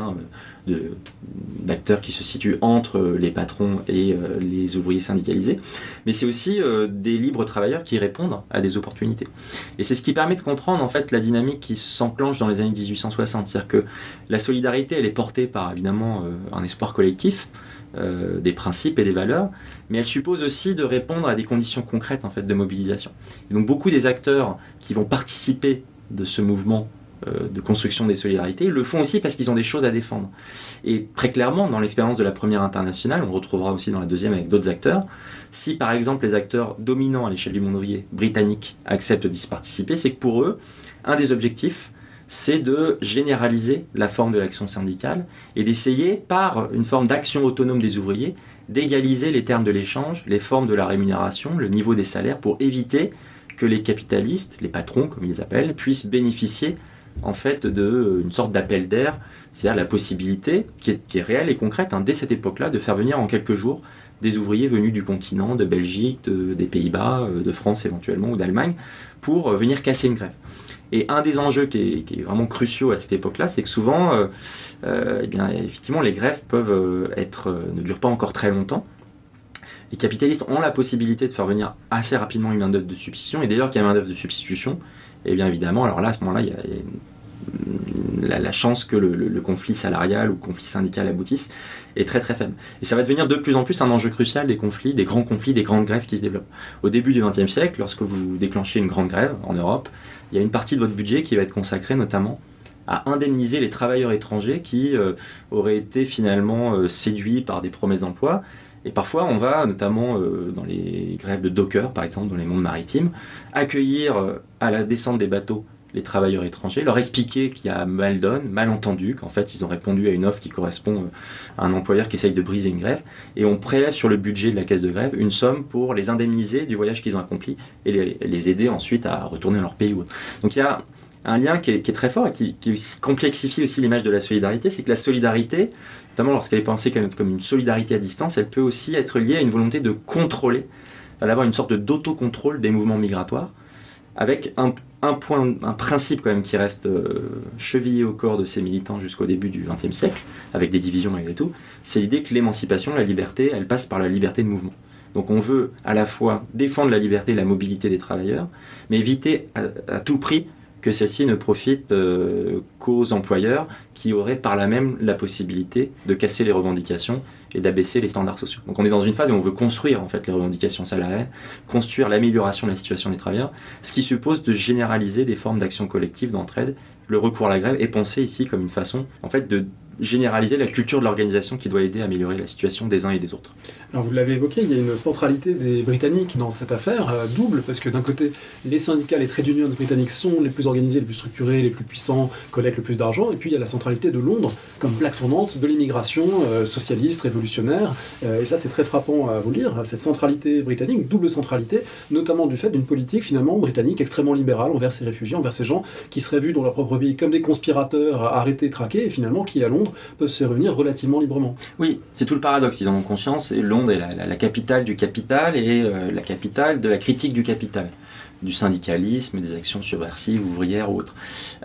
d'acteurs qui se situent entre les patrons et les ouvriers syndicalisés, mais c'est aussi des libres travailleurs qui répondent à des opportunités. Et c'est ce qui permet de comprendre en fait la dynamique qui s'enclenche dans les années 1860, c'est-à-dire que la solidarité elle est portée par évidemment un espoir collectif, des principes et des valeurs, mais elle suppose aussi de répondre à des conditions concrètes en fait, de mobilisation. Et donc beaucoup des acteurs qui vont participer de ce mouvement de construction des solidarités le font aussi parce qu'ils ont des choses à défendre. Et très clairement, dans l'expérience de la première internationale, on le retrouvera aussi dans la deuxième avec d'autres acteurs, si par exemple les acteurs dominants à l'échelle du monde ouvrier britannique acceptent d'y participer, c'est que pour eux, un des objectifs, c'est de généraliser la forme de l'action syndicale et d'essayer, par une forme d'action autonome des ouvriers, d'égaliser les termes de l'échange, les formes de la rémunération, le niveau des salaires, pour éviter que les capitalistes, les patrons comme ils les appellent, puissent bénéficier en fait d'une sorte d'appel d'air, c'est-à-dire la possibilité, qui est réelle et concrète, dès cette époque-là, de faire venir en quelques jours des ouvriers venus du continent, de Belgique, des Pays-Bas, de France éventuellement, ou d'Allemagne, pour venir casser une grève. Et un des enjeux qui est vraiment cruciaux à cette époque-là, c'est que souvent, eh bien, effectivement, les grèves peuvent ne durent pas encore très longtemps. Les capitalistes ont la possibilité de faire venir assez rapidement une main-d'œuvre de substitution, et dès lors qu'il y a une main-d'œuvre de substitution, et bien évidemment, alors là, à ce moment-là, il y a la chance que le conflit salarial ou le conflit syndical aboutisse est très très faible. Et ça va devenir de plus en plus un enjeu crucial des conflits, des grandes grèves qui se développent. Au début du XXe siècle, lorsque vous déclenchez une grande grève en Europe, il y a une partie de votre budget qui va être consacrée notamment à indemniser les travailleurs étrangers qui auraient été finalement séduits par des promesses d'emploi. Et parfois, on va, notamment dans les grèves de dockers, par exemple, dans les mondes maritimes, accueillir à la descente des bateaux les travailleurs étrangers, leur expliquer qu'il y a malentendu, qu'en fait, ils ont répondu à une offre qui correspond à un employeur qui essaye de briser une grève, et on prélève sur le budget de la caisse de grève une somme pour les indemniser du voyage qu'ils ont accompli et les aider ensuite à retourner dans leur pays. Donc il y a un lien qui est très fort et qui complexifie aussi l'image de la solidarité, c'est que la solidarité, notamment lorsqu'elle est pensée comme une solidarité à distance, elle peut aussi être liée à une volonté de contrôler, d'avoir une sorte d'autocontrôle des mouvements migratoires, avec un principe quand même qui reste chevillé au corps de ces militants jusqu'au début du XXe siècle, avec des divisions malgré tout, c'est l'idée que l'émancipation, la liberté, elle passe par la liberté de mouvement. Donc on veut à la fois défendre la liberté et la mobilité des travailleurs, mais éviter à tout prix que celle-ci ne profite qu'aux employeurs qui auraient par là même la possibilité de casser les revendications et d'abaisser les standards sociaux. Donc on est dans une phase où on veut construire en fait les revendications salariales, construire l'amélioration de la situation des travailleurs, ce qui suppose de généraliser des formes d'action collective, d'entraide. Le recours à la grève est pensé ici comme une façon en fait de généraliser la culture de l'organisation qui doit aider à améliorer la situation des uns et des autres. Alors vous l'avez évoqué, il y a une centralité des Britanniques dans cette affaire, double, parce que d'un côté, les syndicats, les trade unions britanniques sont les plus organisés, les plus structurés, les plus puissants, collectent le plus d'argent, et puis il y a la centralité de Londres, comme plaque tournante de l'immigration socialiste, révolutionnaire, et ça c'est très frappant à vous lire, cette centralité britannique, double centralité, notamment du fait d'une politique finalement britannique extrêmement libérale envers ces réfugiés, envers ces gens qui seraient vus dans leur propre pays comme des conspirateurs arrêtés, traqués, et finalement qui à Londres peuvent se réunir relativement librement. Oui, c'est tout le paradoxe, ils en ont conscience, et Londres est la capitale du capital et la capitale de la critique du capital, du syndicalisme et des actions subversives, ouvrières ou autres.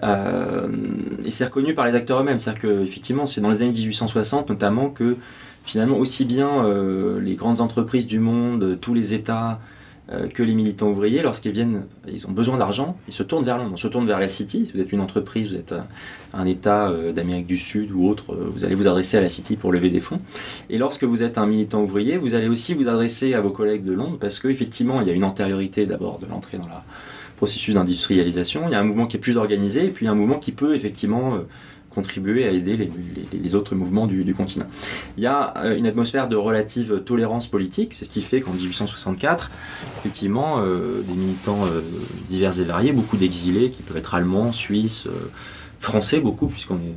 Et c'est reconnu par les acteurs eux-mêmes, c'est-à-dire qu'effectivement, c'est dans les années 1860 notamment que finalement aussi bien les grandes entreprises du monde, tous les États, que les militants ouvriers, lorsqu'ils viennent, ils ont besoin d'argent, ils se tournent vers Londres, on se tourne vers la City. Si vous êtes une entreprise, vous êtes un État d'Amérique du Sud ou autre, vous allez vous adresser à la City pour lever des fonds. Et lorsque vous êtes un militant ouvrier, vous allez aussi vous adresser à vos collègues de Londres, parce qu'effectivement, il y a une antériorité d'abord de l'entrée dans le processus d'industrialisation, il y a un mouvement qui est plus organisé, et puis un mouvement qui peut effectivement contribuer à aider les autres mouvements du continent. Il y a une atmosphère de relative tolérance politique, c'est ce qui fait qu'en 1864, effectivement, des militants divers et variés, beaucoup d'exilés qui peuvent être allemands, suisses, français beaucoup, puisqu'on est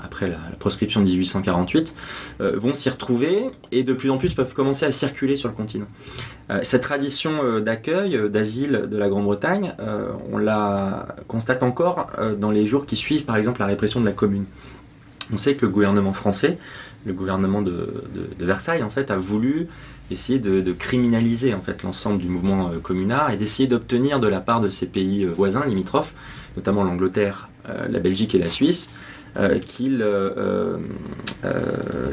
après la proscription de 1848, vont s'y retrouver et de plus en plus peuvent commencer à circuler sur le continent. Cette tradition d'accueil, d'asile de la Grande-Bretagne, on la constate encore dans les jours qui suivent par exemple la répression de la Commune. On sait que le gouvernement français, le gouvernement de Versailles en fait, a voulu essayer de criminaliser en fait, l'ensemble du mouvement communard et d'essayer d'obtenir de la part de ces pays voisins, limitrophes, notamment l'Angleterre, la Belgique et la Suisse, qu'ils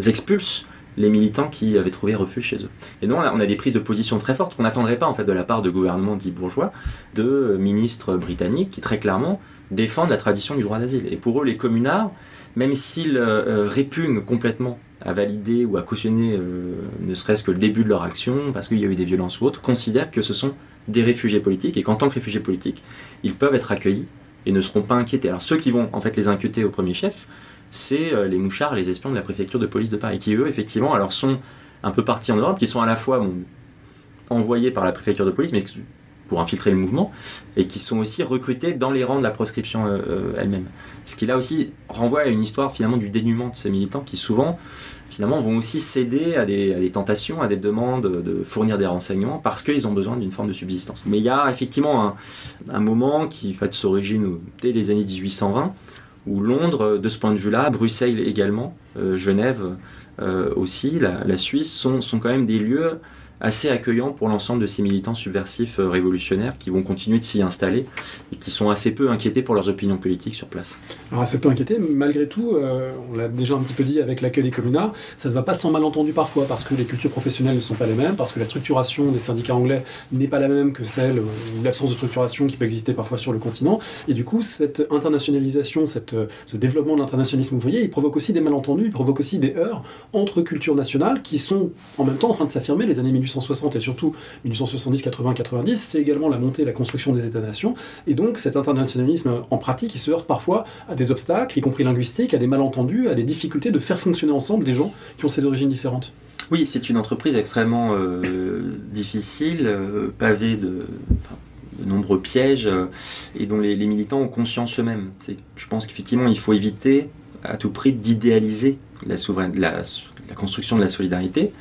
expulsent les militants qui avaient trouvé refuge chez eux. Et donc on a des prises de position très fortes qu'on n'attendrait pas en fait, de la part de gouvernements dits bourgeois, de ministres britanniques qui très clairement défendent la tradition du droit d'asile. Et pour eux, les communards, même s'ils répugnent complètement à valider ou à cautionner ne serait-ce que le début de leur action, parce qu'il y a eu des violences ou autres, considèrent que ce sont des réfugiés politiques, et qu'en tant que réfugiés politiques, ils peuvent être accueillis et ne seront pas inquiétés. Alors ceux qui vont en fait les inquiéter au premier chef, c'est les mouchards, les espions de la préfecture de police de Paris, qui eux, effectivement, alors sont un peu partis en Europe, qui sont à la fois envoyés par la préfecture de police, mais pour infiltrer le mouvement, et qui sont aussi recrutés dans les rangs de la proscription elle-même. Ce qui là aussi renvoie à une histoire finalement du dénuement de ces militants qui souvent finalement vont aussi céder à des tentations, à des demandes de fournir des renseignements parce qu'ils ont besoin d'une forme de subsistance. Mais il y a effectivement un moment qui en fait s'origine dès les années 1820 où Londres, de ce point de vue-là, Bruxelles également, Genève aussi, la Suisse, sont quand même des lieux assez accueillants pour l'ensemble de ces militants subversifs révolutionnaires qui vont continuer de s'y installer et qui sont assez peu inquiétés pour leurs opinions politiques sur place. Alors assez peu inquiétés, malgré tout, on l'a déjà un petit peu dit avec l'accueil des communards, ça ne va pas sans malentendu parfois, parce que les cultures professionnelles ne sont pas les mêmes, parce que la structuration des syndicats anglais n'est pas la même que celle, ou l'absence de structuration qui peut exister parfois sur le continent, et du coup cette internationalisation, ce développement de l'internationalisme ouvrier, il provoque aussi des malentendus, il provoque aussi des heurts entre cultures nationales qui sont en même temps en train de s'affirmer. Les années 1860 et surtout 1870, 80, 90, c'est également la montée et la construction des États-nations, et donc cet internationalisme en pratique, il se heurte parfois à des obstacles, y compris linguistiques, à des malentendus, à des difficultés de faire fonctionner ensemble des gens qui ont ces origines différentes. Oui, c'est une entreprise extrêmement difficile, pavée de nombreux pièges, et dont les militants ont conscience eux-mêmes. Je pense qu'effectivement, il faut éviter à tout prix d'idéaliser la construction de la solidarité,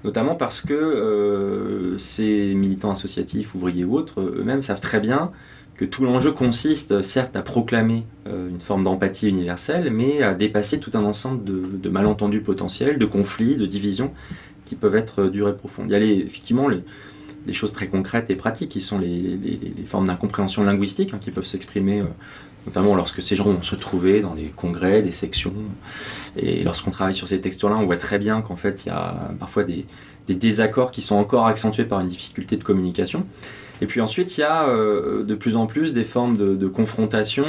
notamment parce que ces militants associatifs, ouvriers ou autres, eux-mêmes savent très bien que tout l'enjeu consiste certes à proclamer une forme d'empathie universelle, mais à dépasser tout un ensemble de malentendus potentiels, de conflits, de divisions qui peuvent être dures et profondes. Il y a effectivement des choses très concrètes et pratiques qui sont les formes d'incompréhension linguistique qui peuvent s'exprimer notamment lorsque ces gens vont se retrouver dans des congrès, des sections. Et lorsqu'on travaille sur ces textures-là, on voit très bien qu'en fait, il y a parfois des désaccords qui sont encore accentués par une difficulté de communication. Et puis ensuite, il y a de plus en plus des formes de confrontation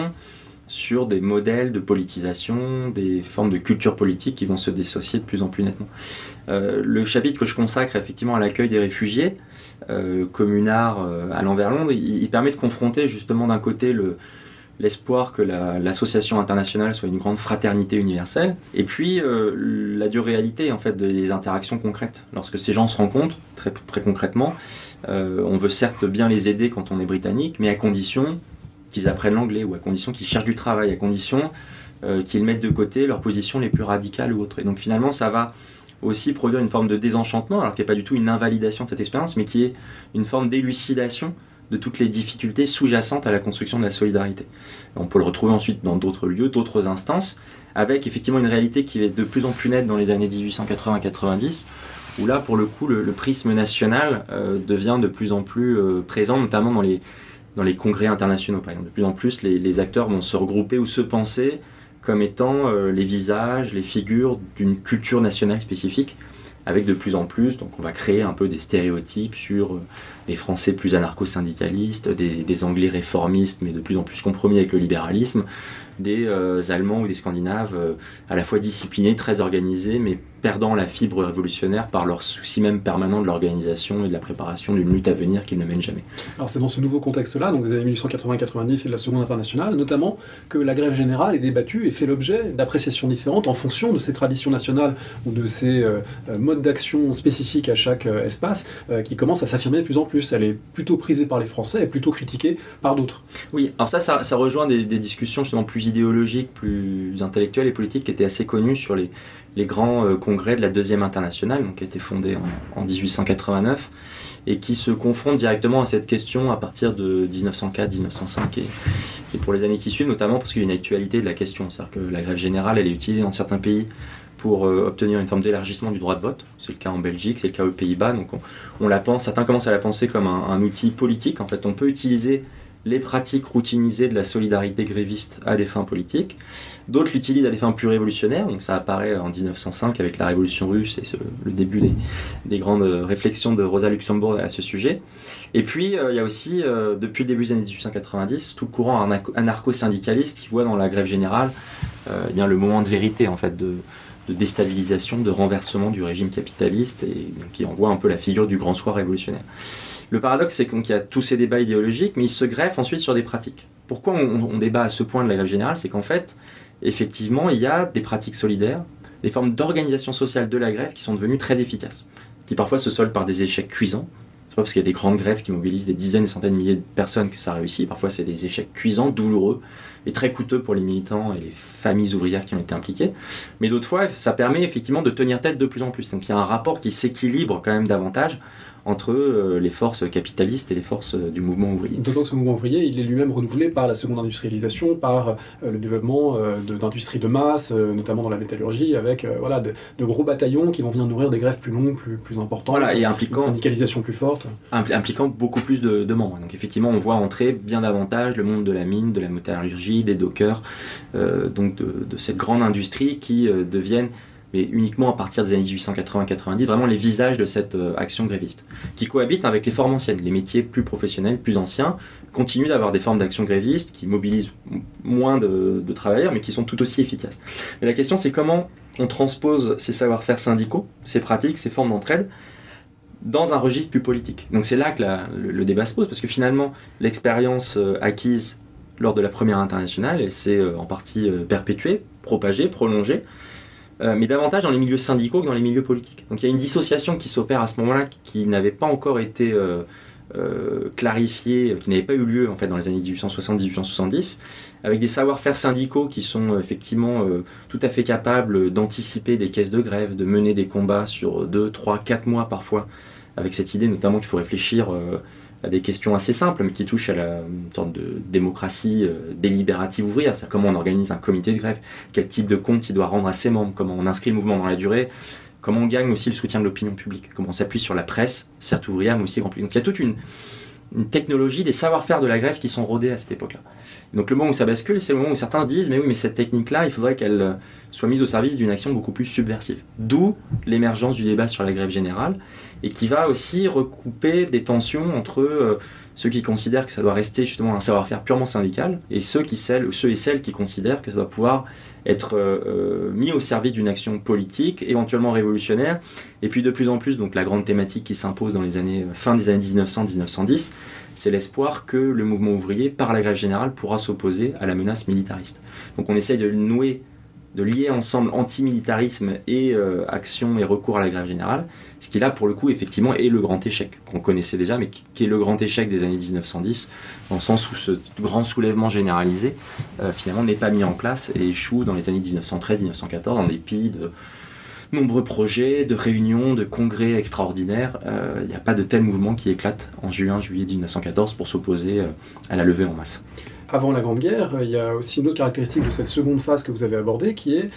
sur des modèles de politisation, des formes de culture politique qui vont se dissocier de plus en plus nettement. Le chapitre que je consacre effectivement à l'accueil des réfugiés, communards allant vers Londres, il permet de confronter justement d'un côté l'espoir que l'association internationale soit une grande fraternité universelle, et puis la dure réalité en fait des interactions concrètes. Lorsque ces gens se rencontrent, très, très concrètement, on veut certes bien les aider quand on est britannique, mais à condition qu'ils apprennent l'anglais, ou à condition qu'ils cherchent du travail, à condition qu'ils mettent de côté leurs positions les plus radicales ou autres. Et donc finalement, ça va aussi produire une forme de désenchantement, alors qu'il n'y a pas du tout une invalidation de cette expérience, mais qui est une forme d'élucidation de toutes les difficultés sous-jacentes à la construction de la solidarité. On peut le retrouver ensuite dans d'autres lieux, d'autres instances, avec effectivement une réalité qui est de plus en plus nette dans les années 1880-90, où là, pour le coup, le prisme national devient de plus en plus présent, notamment dans les congrès internationaux, par exemple. De plus en plus, les acteurs vont se regrouper ou se penser comme étant les visages, les figures d'une culture nationale spécifique, avec de plus en plus, donc on va créer un peu des stéréotypes sur des Français plus anarcho-syndicalistes, des Anglais réformistes, mais de plus en plus compromis avec le libéralisme, des Allemands ou des Scandinaves à la fois disciplinés, très organisés, mais perdant la fibre révolutionnaire par leur souci même permanent de l'organisation et de la préparation d'une lutte à venir qu'ils ne mènent jamais. Alors c'est dans ce nouveau contexte-là, donc des années 1880-90 et de la Seconde Internationale, notamment que la grève générale est débattue et fait l'objet d'appréciations différentes en fonction de ces traditions nationales ou de ces modes d'action spécifiques à chaque espace qui commencent à s'affirmer de plus en plus. Elle est plutôt prisée par les Français et plutôt critiquée par d'autres. Oui, alors ça rejoint des discussions justement plus idéologiques, plus intellectuelles et politiques qui étaient assez connues sur les grands congrès de la Deuxième Internationale, donc qui a été fondée en 1889, et qui se confrontent directement à cette question à partir de 1904, 1905 et pour les années qui suivent, notamment parce qu'il y a une actualité de la question. C'est-à-dire que la grève générale, elle est utilisée dans certains pays pour obtenir une forme d'élargissement du droit de vote. C'est le cas en Belgique, c'est le cas aux Pays-Bas, donc on la pense, certains commencent à la penser comme un outil politique. En fait, on peut utiliser les pratiques routinisées de la solidarité gréviste à des fins politiques. D'autres l'utilisent à des fins plus révolutionnaires, donc ça apparaît en 1905 avec la Révolution russe et le début des grandes réflexions de Rosa Luxembourg à ce sujet. Et puis il y a aussi, depuis le début des années 1890, tout le courant anarcho-syndicaliste qui voit dans la grève générale le moment de vérité en fait, de déstabilisation, de renversement du régime capitaliste, et donc, qui envoie un peu la figure du grand soir révolutionnaire. Le paradoxe, c'est qu'il y a tous ces débats idéologiques, mais ils se greffent ensuite sur des pratiques. Pourquoi on débat à ce point de la grève générale? C'est qu'en fait, effectivement, il y a des pratiques solidaires, des formes d'organisation sociale de la grève qui sont devenues très efficaces, qui parfois se soldent par des échecs cuisants. C'est pas parce qu'il y a des grandes grèves qui mobilisent des dizaines et centaines de milliers de personnes que ça réussit. Parfois, c'est des échecs cuisants, douloureux et très coûteux pour les militants et les familles ouvrières qui ont été impliquées. Mais d'autres fois, ça permet effectivement de tenir tête de plus en plus. Donc il y a un rapport qui s'équilibre quand même davantage entre les forces capitalistes et les forces du mouvement ouvrier. D'autant que ce mouvement ouvrier, il est lui-même renouvelé par la seconde industrialisation, par le développement d'industries de masse, notamment dans la métallurgie, avec de gros bataillons qui vont venir nourrir des grèves plus longues, plus importantes, et une syndicalisation plus forte. Impliquant beaucoup plus de membres. Donc effectivement, on voit entrer bien davantage le monde de la mine, de la métallurgie, des dockers, donc de cette grande industrie qui deviennent, mais uniquement à partir des années 1880-90, vraiment les visages de cette action gréviste, qui cohabitent avec les formes anciennes. Les métiers plus professionnels, plus anciens, continuent d'avoir des formes d'action gréviste qui mobilisent moins de travailleurs, mais qui sont tout aussi efficaces. Mais la question, c'est comment on transpose ces savoir-faire syndicaux, ces pratiques, ces formes d'entraide, dans un registre plus politique. Donc c'est là que le débat se pose, parce que finalement, l'expérience acquise lors de la première internationale, elle s'est en partie perpétuée, propagée, prolongée, mais davantage dans les milieux syndicaux que dans les milieux politiques. Donc il y a une dissociation qui s'opère à ce moment-là, qui n'avait pas encore été clarifiée, qui n'avait pas eu lieu en fait dans les années 1860-1870, avec des savoir-faire syndicaux qui sont effectivement tout à fait capables d'anticiper des caisses de grève, de mener des combats sur 2, 3, 4 mois parfois, avec cette idée notamment qu'il faut réfléchir à des questions assez simples, mais qui touchent à une sorte de démocratie délibérative ouvrière. C'est-à-dire comment on organise un comité de grève, quel type de compte il doit rendre à ses membres, comment on inscrit le mouvement dans la durée, comment on gagne aussi le soutien de l'opinion publique, comment on s'appuie sur la presse, certes ouvrière, mais aussi grand public. Donc il y a toute une technologie, des savoir-faire de la grève qui sont rodés à cette époque-là. Donc le moment où ça bascule, c'est le moment où certains se disent « mais oui, mais cette technique-là, il faudrait qu'elle soit mise au service d'une action beaucoup plus subversive ». D'où l'émergence du débat sur la grève générale, et qui va aussi recouper des tensions entre ceux qui considèrent que ça doit rester justement un savoir-faire purement syndical, et ceux et celles qui considèrent que ça doit pouvoir être mis au service d'une action politique, éventuellement révolutionnaire. Et puis de plus en plus, donc la grande thématique qui s'impose dans les fin des années 1900-1910, c'est l'espoir que le mouvement ouvrier, par la grève générale, pourra s'opposer à la menace militariste. Donc on essaye de lier ensemble antimilitarisme et action et recours à la grève générale, ce qui là pour le coup effectivement est le grand échec qu'on connaissait déjà, mais qui est le grand échec des années 1910, dans le sens où ce grand soulèvement généralisé finalement n'est pas mis en place et échoue dans les années 1913-1914 en dépit de nombreux projets, de réunions, de congrès extraordinaires. Il n'y a pas de tel mouvement qui éclate en juillet 1914 pour s'opposer à la levée en masse. Avant la Grande Guerre, il y a aussi une autre caractéristique de cette seconde phase que vous avez abordée, qui est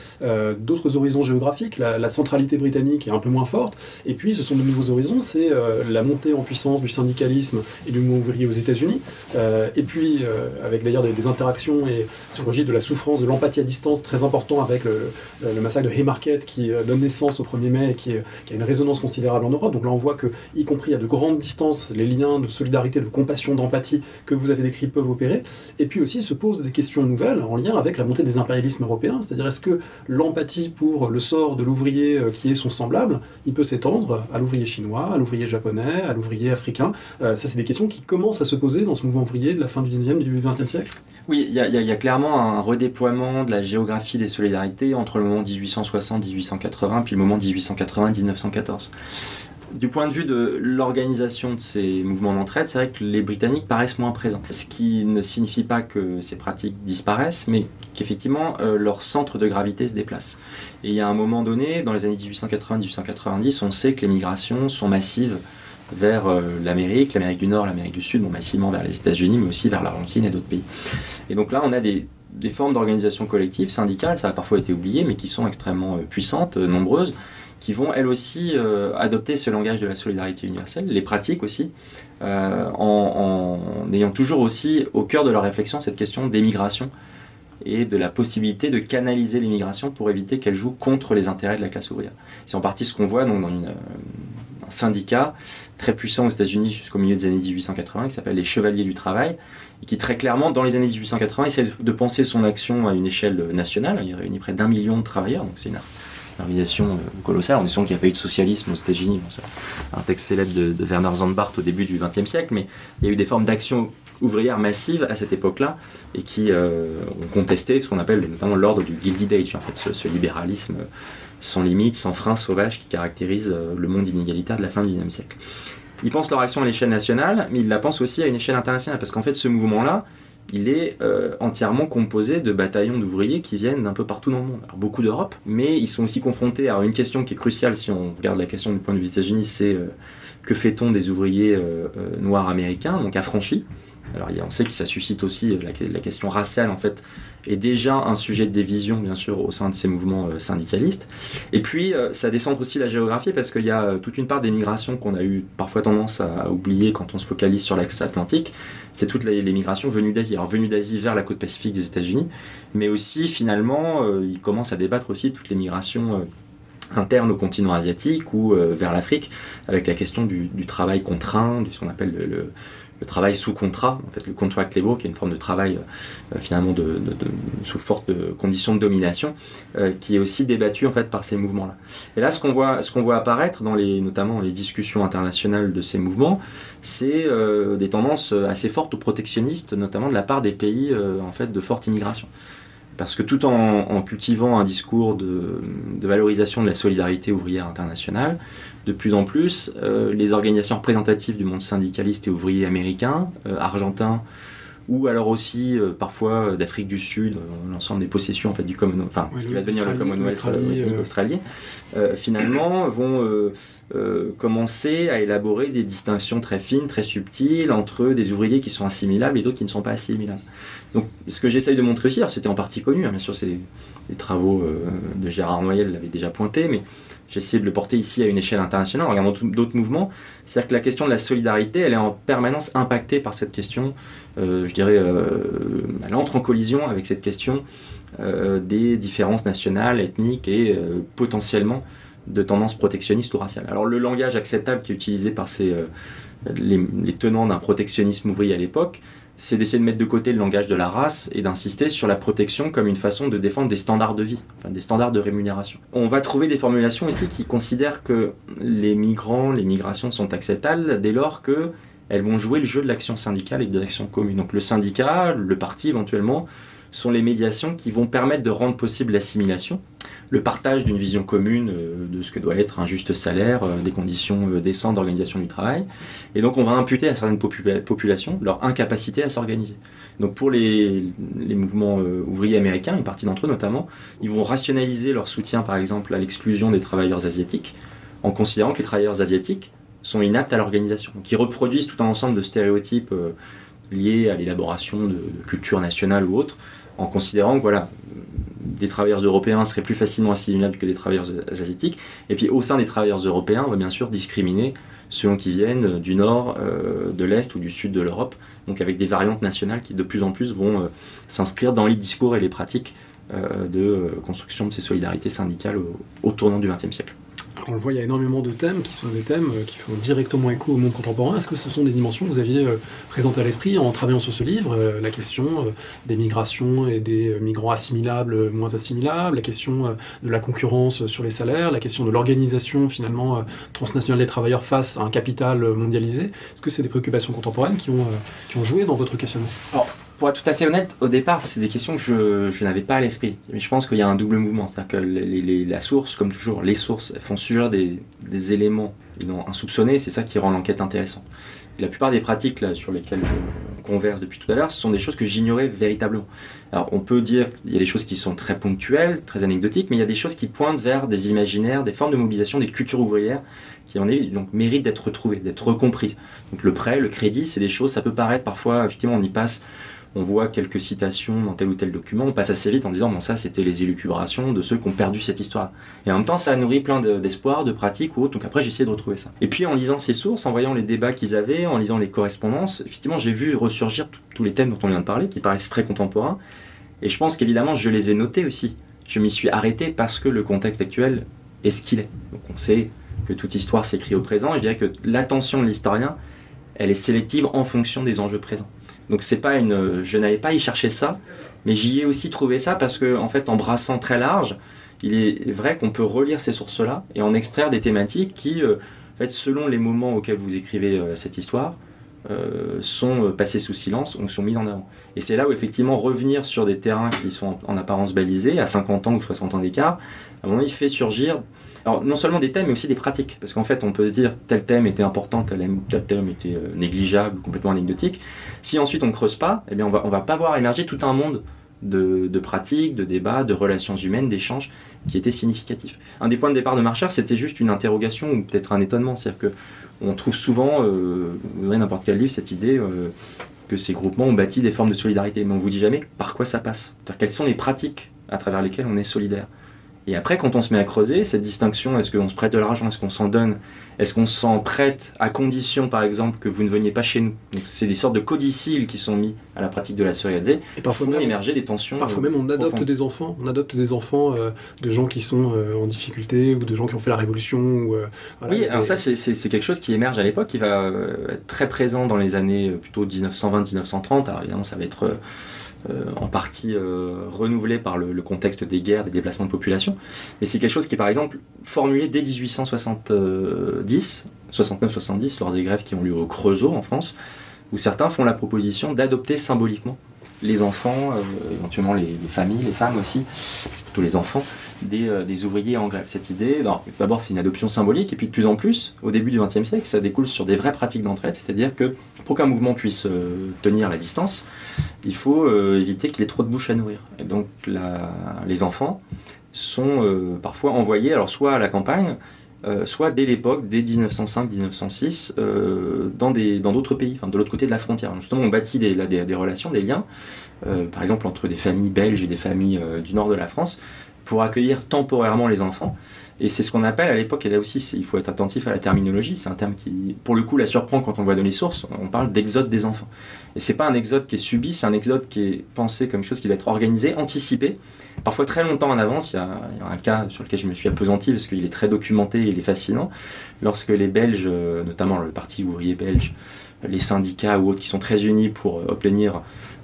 d'autres horizons géographiques. La centralité britannique est un peu moins forte, et puis ce sont de nouveaux horizons, c'est la montée en puissance du syndicalisme et du mouvement ouvrier aux États-Unis, et puis avec d'ailleurs des interactions et ce registre de la souffrance, de l'empathie à distance très important avec le massacre de Haymarket qui donne naissance au 1er mai et qui a une résonance considérable en Europe. Donc là on voit que, y compris à de grandes distances, les liens de solidarité, de compassion, d'empathie que vous avez décrits peuvent opérer. Et puis aussi se posent des questions nouvelles en lien avec la montée des impérialismes européens, c'est-à-dire est-ce que l'empathie pour le sort de l'ouvrier qui est son semblable, il peut s'étendre à l'ouvrier chinois, à l'ouvrier japonais, à l'ouvrier africain. Ça c'est des questions qui commencent à se poser dans ce mouvement ouvrier de la fin du 19e, début du 20e siècle. Oui, il y a clairement un redéploiement de la géographie des solidarités entre le moment 1860-1880 puis le moment 1880-1914. Du point de vue de l'organisation de ces mouvements d'entraide, c'est vrai que les Britanniques paraissent moins présents. Ce qui ne signifie pas que ces pratiques disparaissent, mais qu'effectivement leur centre de gravité se déplace. Et il y a un moment donné, dans les années 1880-1890, on sait que les migrations sont massives vers l'Amérique du Nord, l'Amérique du Sud, bon, massivement vers les États-Unis, mais aussi vers l'Argentine et d'autres pays. Et donc là, on a des formes d'organisation collective, syndicale, ça a parfois été oublié, mais qui sont extrêmement puissantes, nombreuses, qui vont elles aussi adopter ce langage de la solidarité universelle, les pratiques aussi, en ayant toujours aussi au cœur de leur réflexion cette question d'émigration et de la possibilité de canaliser l'immigration pour éviter qu'elle joue contre les intérêts de la classe ouvrière. C'est en partie ce qu'on voit donc, dans un syndicat très puissant aux États-Unis jusqu'au milieu des années 1880 qui s'appelle les Chevaliers du Travail et qui très clairement dans les années 1880 essaie de penser son action à une échelle nationale. Il réunit près d'1 million de travailleurs, donc c'est une organisation colossale. On est sûr qu'il n'y a pas eu de socialisme aux États-Unis. Bon, c'est un texte célèbre de Werner Zandbart au début du XXe siècle, mais il y a eu des formes d'action ouvrière massive à cette époque-là et qui ont contesté ce qu'on appelle notamment l'ordre du Gilded Age, en fait, ce libéralisme sans limite, sans frein, sauvage qui caractérise le monde inégalitaire de la fin du XIXe siècle. Ils pensent leur action à l'échelle nationale, mais ils la pensent aussi à une échelle internationale, parce qu'en fait ce mouvement-là, il est entièrement composé de bataillons d'ouvriers qui viennent d'un peu partout dans le monde. Alors, beaucoup d'Europe, mais ils sont aussi confrontés à une question qui est cruciale si on regarde la question du point de vue des États-Unis, c'est que fait-on des ouvriers noirs américains, donc affranchis. Alors on sait que ça suscite aussi la question raciale, en fait, est déjà un sujet de division, bien sûr, au sein de ces mouvements syndicalistes. Et puis, ça descend aussi la géographie, parce qu'il y a toute une part des migrations qu'on a eu parfois tendance à oublier quand on se focalise sur l'axe atlantique. C'est toutes les migrations venues d'Asie. Alors, venues d'Asie vers la côte pacifique des États-Unis, mais aussi, finalement, ils commencent à débattre aussi toutes les migrations internes au continent asiatique ou vers l'Afrique, avec la question du travail contraint, de ce qu'on appelle le travail sous contrat, en fait le contract labor, qui est une forme de travail finalement sous fortes conditions de domination, qui est aussi débattue en fait par ces mouvements-là. Et là, ce qu'on voit apparaître dans notamment les discussions internationales de ces mouvements, c'est des tendances assez fortes au protectionnistes, notamment de la part des pays en fait de forte immigration. Parce que tout en cultivant un discours de valorisation de la solidarité ouvrière internationale, de plus en plus, les organisations représentatives du monde syndicaliste et ouvrier américain, argentin, ou alors aussi parfois d'Afrique du Sud, l'ensemble des possessions en fait, du Commonwealth, enfin ce qui va devenir le Commonwealth australien, finalement vont commencer à élaborer des distinctions très fines, très subtiles entre des ouvriers qui sont assimilables et d'autres qui ne sont pas assimilables. Donc ce que j'essaye de montrer aussi, alors c'était en partie connu, hein, bien sûr c'est des travaux de Gérard Noyel l'avaient déjà pointé, mais j'ai essayé de le porter ici à une échelle internationale en regardant d'autres mouvements. C'est-à-dire que la question de la solidarité, elle est en permanence impactée par cette question, je dirais, elle entre en collision avec cette question des différences nationales, ethniques et potentiellement de tendances protectionnistes ou raciales. Alors le langage acceptable qui est utilisé par les tenants d'un protectionnisme ouvrier à l'époque, c'est d'essayer de mettre de côté le langage de la race et d'insister sur la protection comme une façon de défendre des standards de vie, enfin des standards de rémunération. On va trouver des formulations ici qui considèrent que les migrations sont acceptables dès lors qu'elles vont jouer le jeu de l'action syndicale et de l'action commune. Donc le syndicat, le parti éventuellement, sont les médiations qui vont permettre de rendre possible l'assimilation, le partage d'une vision commune de ce que doit être un juste salaire, des conditions décentes d'organisation du travail. Et donc on va imputer à certaines populations leur incapacité à s'organiser. Donc pour les mouvements ouvriers américains, une partie d'entre eux notamment, ils vont rationaliser leur soutien par exemple à l'exclusion des travailleurs asiatiques, en considérant que les travailleurs asiatiques sont inaptes à l'organisation. Donc ils reproduisent tout un ensemble de stéréotypes liés à l'élaboration de culture nationale ou autre, en considérant que voilà, des travailleurs européens seraient plus facilement assimilables que des travailleurs asiatiques. Et puis au sein des travailleurs européens, on va bien sûr discriminer selon qu'ils viennent du nord, de l'est ou du sud de l'Europe, donc avec des variantes nationales qui de plus en plus vont s'inscrire dans les discours et les pratiques de construction de ces solidarités syndicales au tournant du XXe siècle. Alors on le voit, il y a énormément de thèmes qui sont des thèmes qui font directement écho au monde contemporain. Est-ce que ce sont des dimensions que vous aviez présentées à l'esprit en travaillant sur ce livre, la question des migrations et des migrants assimilables, moins assimilables, la question de la concurrence sur les salaires, la question de l'organisation finalement transnationale des travailleurs face à un capital mondialisé? Est-ce que c'est des préoccupations contemporaines qui ont joué dans votre questionnement? Alors, pour être tout à fait honnête, au départ, c'est des questions que je n'avais pas à l'esprit. Mais je pense qu'il y a un double mouvement. C'est-à-dire que la source, comme toujours, les sources elles font surgir des éléments insoupçonnés. C'est ça qui rend l'enquête intéressante. Et la plupart des pratiques là, sur lesquelles je converse depuis tout à l'heure, ce sont des choses que j'ignorais véritablement. Alors, on peut dire qu'il y a des choses qui sont très ponctuelles, très anecdotiques, mais il y a des choses qui pointent vers des imaginaires, des formes de mobilisation, des cultures ouvrières qui donc méritent d'être retrouvées, d'être recomprises. Donc le prêt, le crédit, c'est des choses, ça peut paraître parfois, effectivement, on y passe. On voit quelques citations dans tel ou tel document, on passe assez vite en disant bon ça c'était les élucubrations de ceux qui ont perdu cette histoire. Et en même temps ça a nourri plein d'espoir, de pratiques ou autre, donc après j'ai essayé de retrouver ça. Et puis en lisant ces sources, en voyant les débats qu'ils avaient, en lisant les correspondances, effectivement j'ai vu ressurgir tous les thèmes dont on vient de parler, qui paraissent très contemporains, et je pense qu'évidemment je les ai notés aussi. Je m'y suis arrêté parce que le contexte actuel est ce qu'il est. Donc on sait que toute histoire s'écrit au présent, et je dirais que l'attention de l'historien, elle est sélective en fonction des enjeux présents. Donc c'est pas je n'allais pas y chercher ça, mais j'y ai aussi trouvé ça parce que en fait en brassant très large, il est vrai qu'on peut relire ces sources-là et en extraire des thématiques qui, en fait, selon les moments auxquels vous écrivez cette histoire, sont passées sous silence ou sont mises en avant. Et c'est là où effectivement revenir sur des terrains qui sont en apparence balisés, à 50 ans ou 60 ans d'écart, à un moment il fait surgir, alors non seulement des thèmes mais aussi des pratiques. Parce qu'en fait on peut se dire tel thème était important, tel thème était négligeable, complètement anecdotique. Si ensuite on ne creuse pas, eh bien on va pas voir émerger tout un monde de pratiques, de débats, de relations humaines, d'échanges qui étaient significatifs. Un des points de départ de Marchard, c'était juste une interrogation ou peut-être un étonnement, c'est-à-dire que on trouve souvent, n'importe quel livre, cette idée que ces groupements ont bâti des formes de solidarité, mais on ne vous dit jamais par quoi ça passe. C'est-à-dire quelles sont les pratiques à travers lesquelles on est solidaire. Et après, quand on se met à creuser, cette distinction, est-ce qu'on se prête de l'argent, est-ce qu'on s'en donne, est-ce qu'on s'en prête à condition, par exemple, que vous ne veniez pas chez nous. Donc, c'est des sortes de codicilles qui sont mis à la pratique de la solidarité. Et parfois même émerger des tensions. Parfois même on adopte des enfants. On adopte des enfants de gens qui sont en difficulté ou de gens qui ont fait la révolution. Voilà, oui, alors ça c'est quelque chose qui émerge à l'époque, qui va être très présent dans les années plutôt 1920-1930. Alors évidemment ça va être en partie renouvelé par le contexte des guerres, des déplacements de population. Mais c'est quelque chose qui est par exemple formulé dès 1870, 69-70, lors des grèves qui ont lieu au Creusot en France, où certains font la proposition d'adopter symboliquement les enfants, éventuellement les familles, les femmes aussi, plutôt les enfants, des ouvriers en grève. Cette idée, d'abord c'est une adoption symbolique, et puis de plus en plus, au début du XXe siècle, ça découle sur des vraies pratiques d'entraide, c'est-à-dire que pour qu'un mouvement puisse tenir la distance, il faut éviter qu'il ait trop de bouches à nourrir. Et donc les enfants sont parfois envoyés, alors soit à la campagne, soit dès l'époque, dès 1905-1906, dans d'autres pays, enfin de l'autre côté de la frontière. Justement, on bâtit des relations, des liens, par exemple entre des familles belges et des familles du nord de la France, pour accueillir temporairement les enfants. Et c'est ce qu'on appelle à l'époque, et là aussi il faut être attentif à la terminologie, c'est un terme qui, pour le coup, la surprend quand on le voit dans les sources, on parle d'exode des enfants. Et c'est pas un exode qui est subi, c'est un exode qui est pensé comme une chose qui va être organisée, anticipée, parfois très longtemps en avance. Il y a un cas sur lequel je me suis appesanti parce qu'il est très documenté et il est fascinant. Lorsque les Belges, notamment le Parti ouvrier belge, les syndicats ou autres qui sont très unis pour obtenir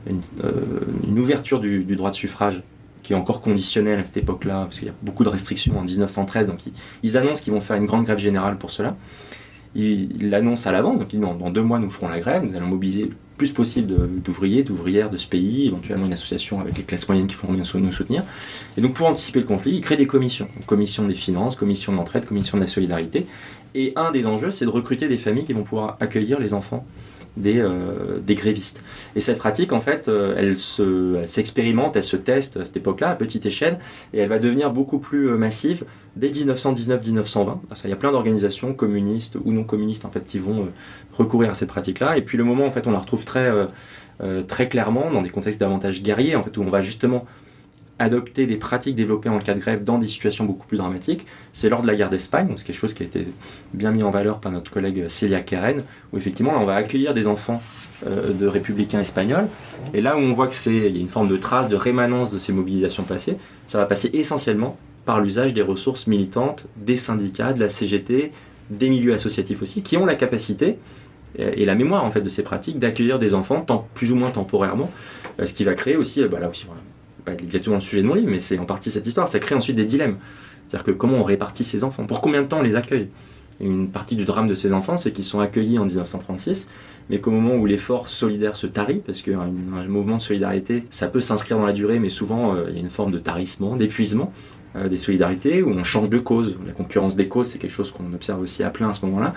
une ouverture du droit de suffrage, qui est encore conditionnel à cette époque-là, parce qu'il y a beaucoup de restrictions en 1913, donc ils annoncent qu'ils vont faire une grande grève générale pour cela. Ils l'annoncent à l'avance, donc ils disent dans 2 mois nous ferons la grève, nous allons mobiliser le plus possible d'ouvriers, d'ouvrières de ce pays, éventuellement une association avec les classes moyennes qui feront bien nous soutenir. Et donc pour anticiper le conflit, ils créent des commissions, commission des finances, commission de l'entraide, commission de la solidarité, et un des enjeux c'est de recruter des familles qui vont pouvoir accueillir les enfants des grévistes. Et cette pratique, en fait, elle s'expérimente, elle se teste à cette époque-là, à petite échelle, et elle va devenir beaucoup plus massive dès 1919-1920. Il y a plein d'organisations communistes ou non communistes en fait, qui vont recourir à cette pratique-là. Et puis le moment, en fait, on la retrouve très clairement dans des contextes davantage guerriers, en fait, où on va justement adopter des pratiques développées en cas de grève dans des situations beaucoup plus dramatiques. C'est lors de la guerre d'Espagne, donc c'est quelque chose qui a été bien mis en valeur par notre collègue Célia Keren, où effectivement là, on va accueillir des enfants de républicains espagnols, et là où on voit qu'il y a une forme de trace, de rémanence de ces mobilisations passées, ça va passer essentiellement par l'usage des ressources militantes, des syndicats, de la CGT, des milieux associatifs aussi, qui ont la capacité et la mémoire en fait de ces pratiques d'accueillir des enfants plus ou moins temporairement, ce qui va créer aussi, là aussi pas exactement le sujet de mon livre, mais c'est en partie cette histoire, ça crée ensuite des dilemmes. C'est-à-dire que comment on répartit ces enfants, pour combien de temps on les accueille. Une partie du drame de ces enfants, c'est qu'ils sont accueillis en 1936, mais qu'au moment où l'effort solidaire se tarit, parce qu'un mouvement de solidarité, ça peut s'inscrire dans la durée, mais souvent il y a une forme de tarissement, d'épuisement des solidarités, où on change de cause. La concurrence des causes, c'est quelque chose qu'on observe aussi à plein à ce moment-là.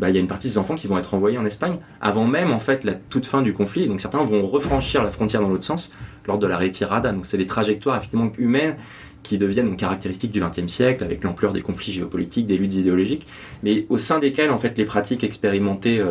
Il y a une partie des enfants qui vont être envoyés en Espagne, avant même en fait la toute fin du conflit, donc certains vont refranchir la frontière dans l'autre sens, lors de la retirada. Donc c'est des trajectoires effectivement humaines qui deviennent donc caractéristiques du XXe siècle, avec l'ampleur des conflits géopolitiques, des luttes idéologiques, mais au sein desquelles en fait les pratiques expérimentées,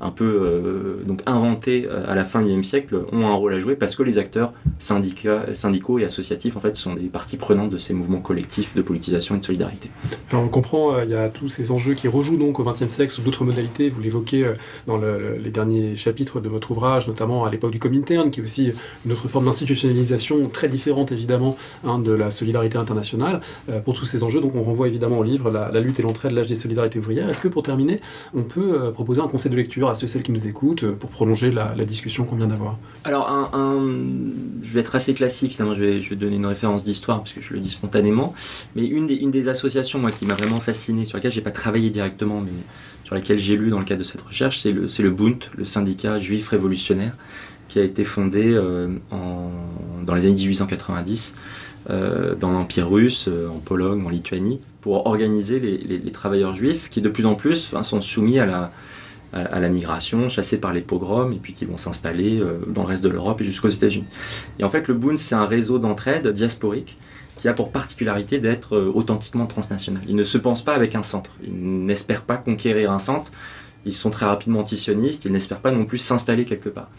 un peu donc inventées à la fin du XXe siècle, ont un rôle à jouer, parce que les acteurs syndicaux et associatifs en fait sont des parties prenantes de ces mouvements collectifs de politisation et de solidarité. Alors on comprend, il y a tous ces enjeux qui rejouent donc au XXe siècle sous d'autres modalités. Vous l'évoquez dans les derniers chapitres de votre ouvrage, notamment à l'époque du Comintern, qui est aussi une autre forme d'institutionnalisation très différente évidemment de la solidarité internationale. Pour tous ces enjeux, donc on renvoie évidemment au livre La lutte et l'entraide, l'âge des solidarités ouvrières. Est-ce que pour terminer, on peut proposer un conseil de lecture à ceux et celles qui nous écoutent pour prolonger la discussion qu'on vient d'avoir? Alors, je vais être assez classique, finalement, je vais donner une référence d'histoire, parce que je le dis spontanément, mais une des associations, moi, qui m'a vraiment fasciné, sur laquelle j'ai pas travaillé directement, mais sur laquelle j'ai lu dans le cadre de cette recherche, c'est le Bund, le syndicat juif révolutionnaire, qui a été fondé dans les années 1890, dans l'Empire russe, en Pologne, en Lituanie, pour organiser les travailleurs juifs qui de plus en plus sont soumis à la migration, chassés par les pogroms, et puis qui vont s'installer dans le reste de l'Europe et jusqu'aux États-Unis. Et en fait, le Bund, c'est un réseau d'entraide diasporique qui a pour particularité d'être authentiquement transnational. Il ne se pense pas avec un centre, il n'espère pas conquérir un centre, ils sont très rapidement antisionistes, ils n'espèrent pas non plus s'installer quelque part.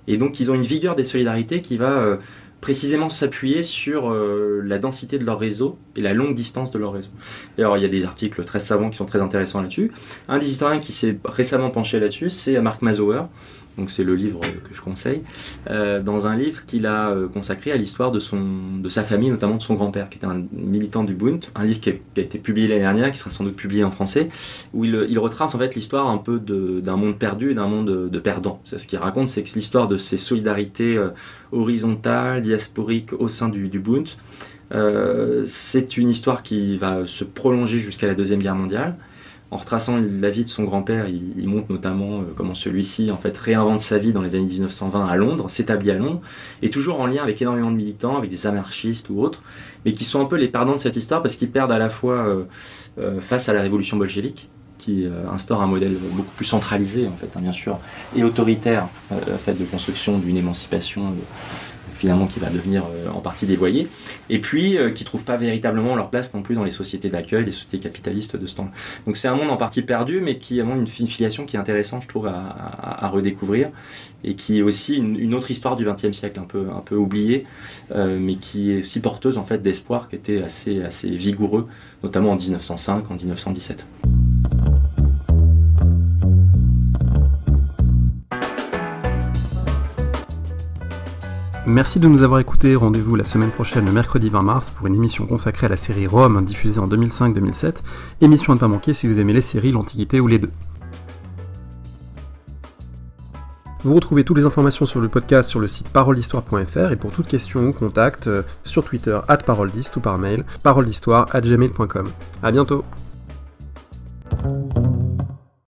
Et donc ils ont une vigueur des solidarités qui va précisément s'appuyer sur la densité de leur réseau et la longue distance de leur réseau. Et alors il y a des articles très savants qui sont très intéressants là-dessus. Un des historiens qui s'est récemment penché là-dessus, c'est Mark Mazauer. Donc c'est le livre que je conseille, dans un livre qu'il a consacré à l'histoire de sa famille, notamment de son grand-père, qui était un militant du Bund, un livre qui a été publié l'année dernière, qui sera sans doute publié en français, où il retrace en fait l'histoire un peu d'un monde perdu et d'un monde de perdants. Ce qu'il raconte, c'est que l'histoire de ces solidarités horizontales, diasporiques au sein du Bund, c'est une histoire qui va se prolonger jusqu'à la Deuxième Guerre mondiale. En retraçant la vie de son grand-père, il montre notamment comment celui-ci en fait réinvente sa vie dans les années 1920 à Londres, s'établit à Londres, et toujours en lien avec énormément de militants, avec des anarchistes ou autres, mais qui sont un peu les perdants de cette histoire parce qu'ils perdent à la fois face à la révolution bolchevique, qui instaure un modèle beaucoup plus centralisé en fait, bien sûr, et autoritaire, fait de construction d'une émancipation finalement qui va devenir en partie dévoyée, et puis qui ne trouvent pas véritablement leur place non plus dans les sociétés d'accueil, les sociétés capitalistes de ce temps-là. Donc c'est un monde en partie perdu, mais qui a une filiation qui est intéressante, je trouve, à redécouvrir, et qui est aussi une autre histoire du XXe siècle, un peu oubliée, mais qui est aussi porteuse en fait, d'espoir, qui était assez vigoureux, notamment en 1905, en 1917. Merci de nous avoir écoutés. Rendez-vous la semaine prochaine, le mercredi 20 mars, pour une émission consacrée à la série Rome, diffusée en 2005-2007. Émission à ne pas manquer si vous aimez les séries, l'Antiquité ou les deux. Vous retrouvez toutes les informations sur le podcast sur le site paroledhistoire.fr et pour toute question ou contact sur Twitter @paroledhist ou par mail paroledhistoire@gmail.com. À bientôt.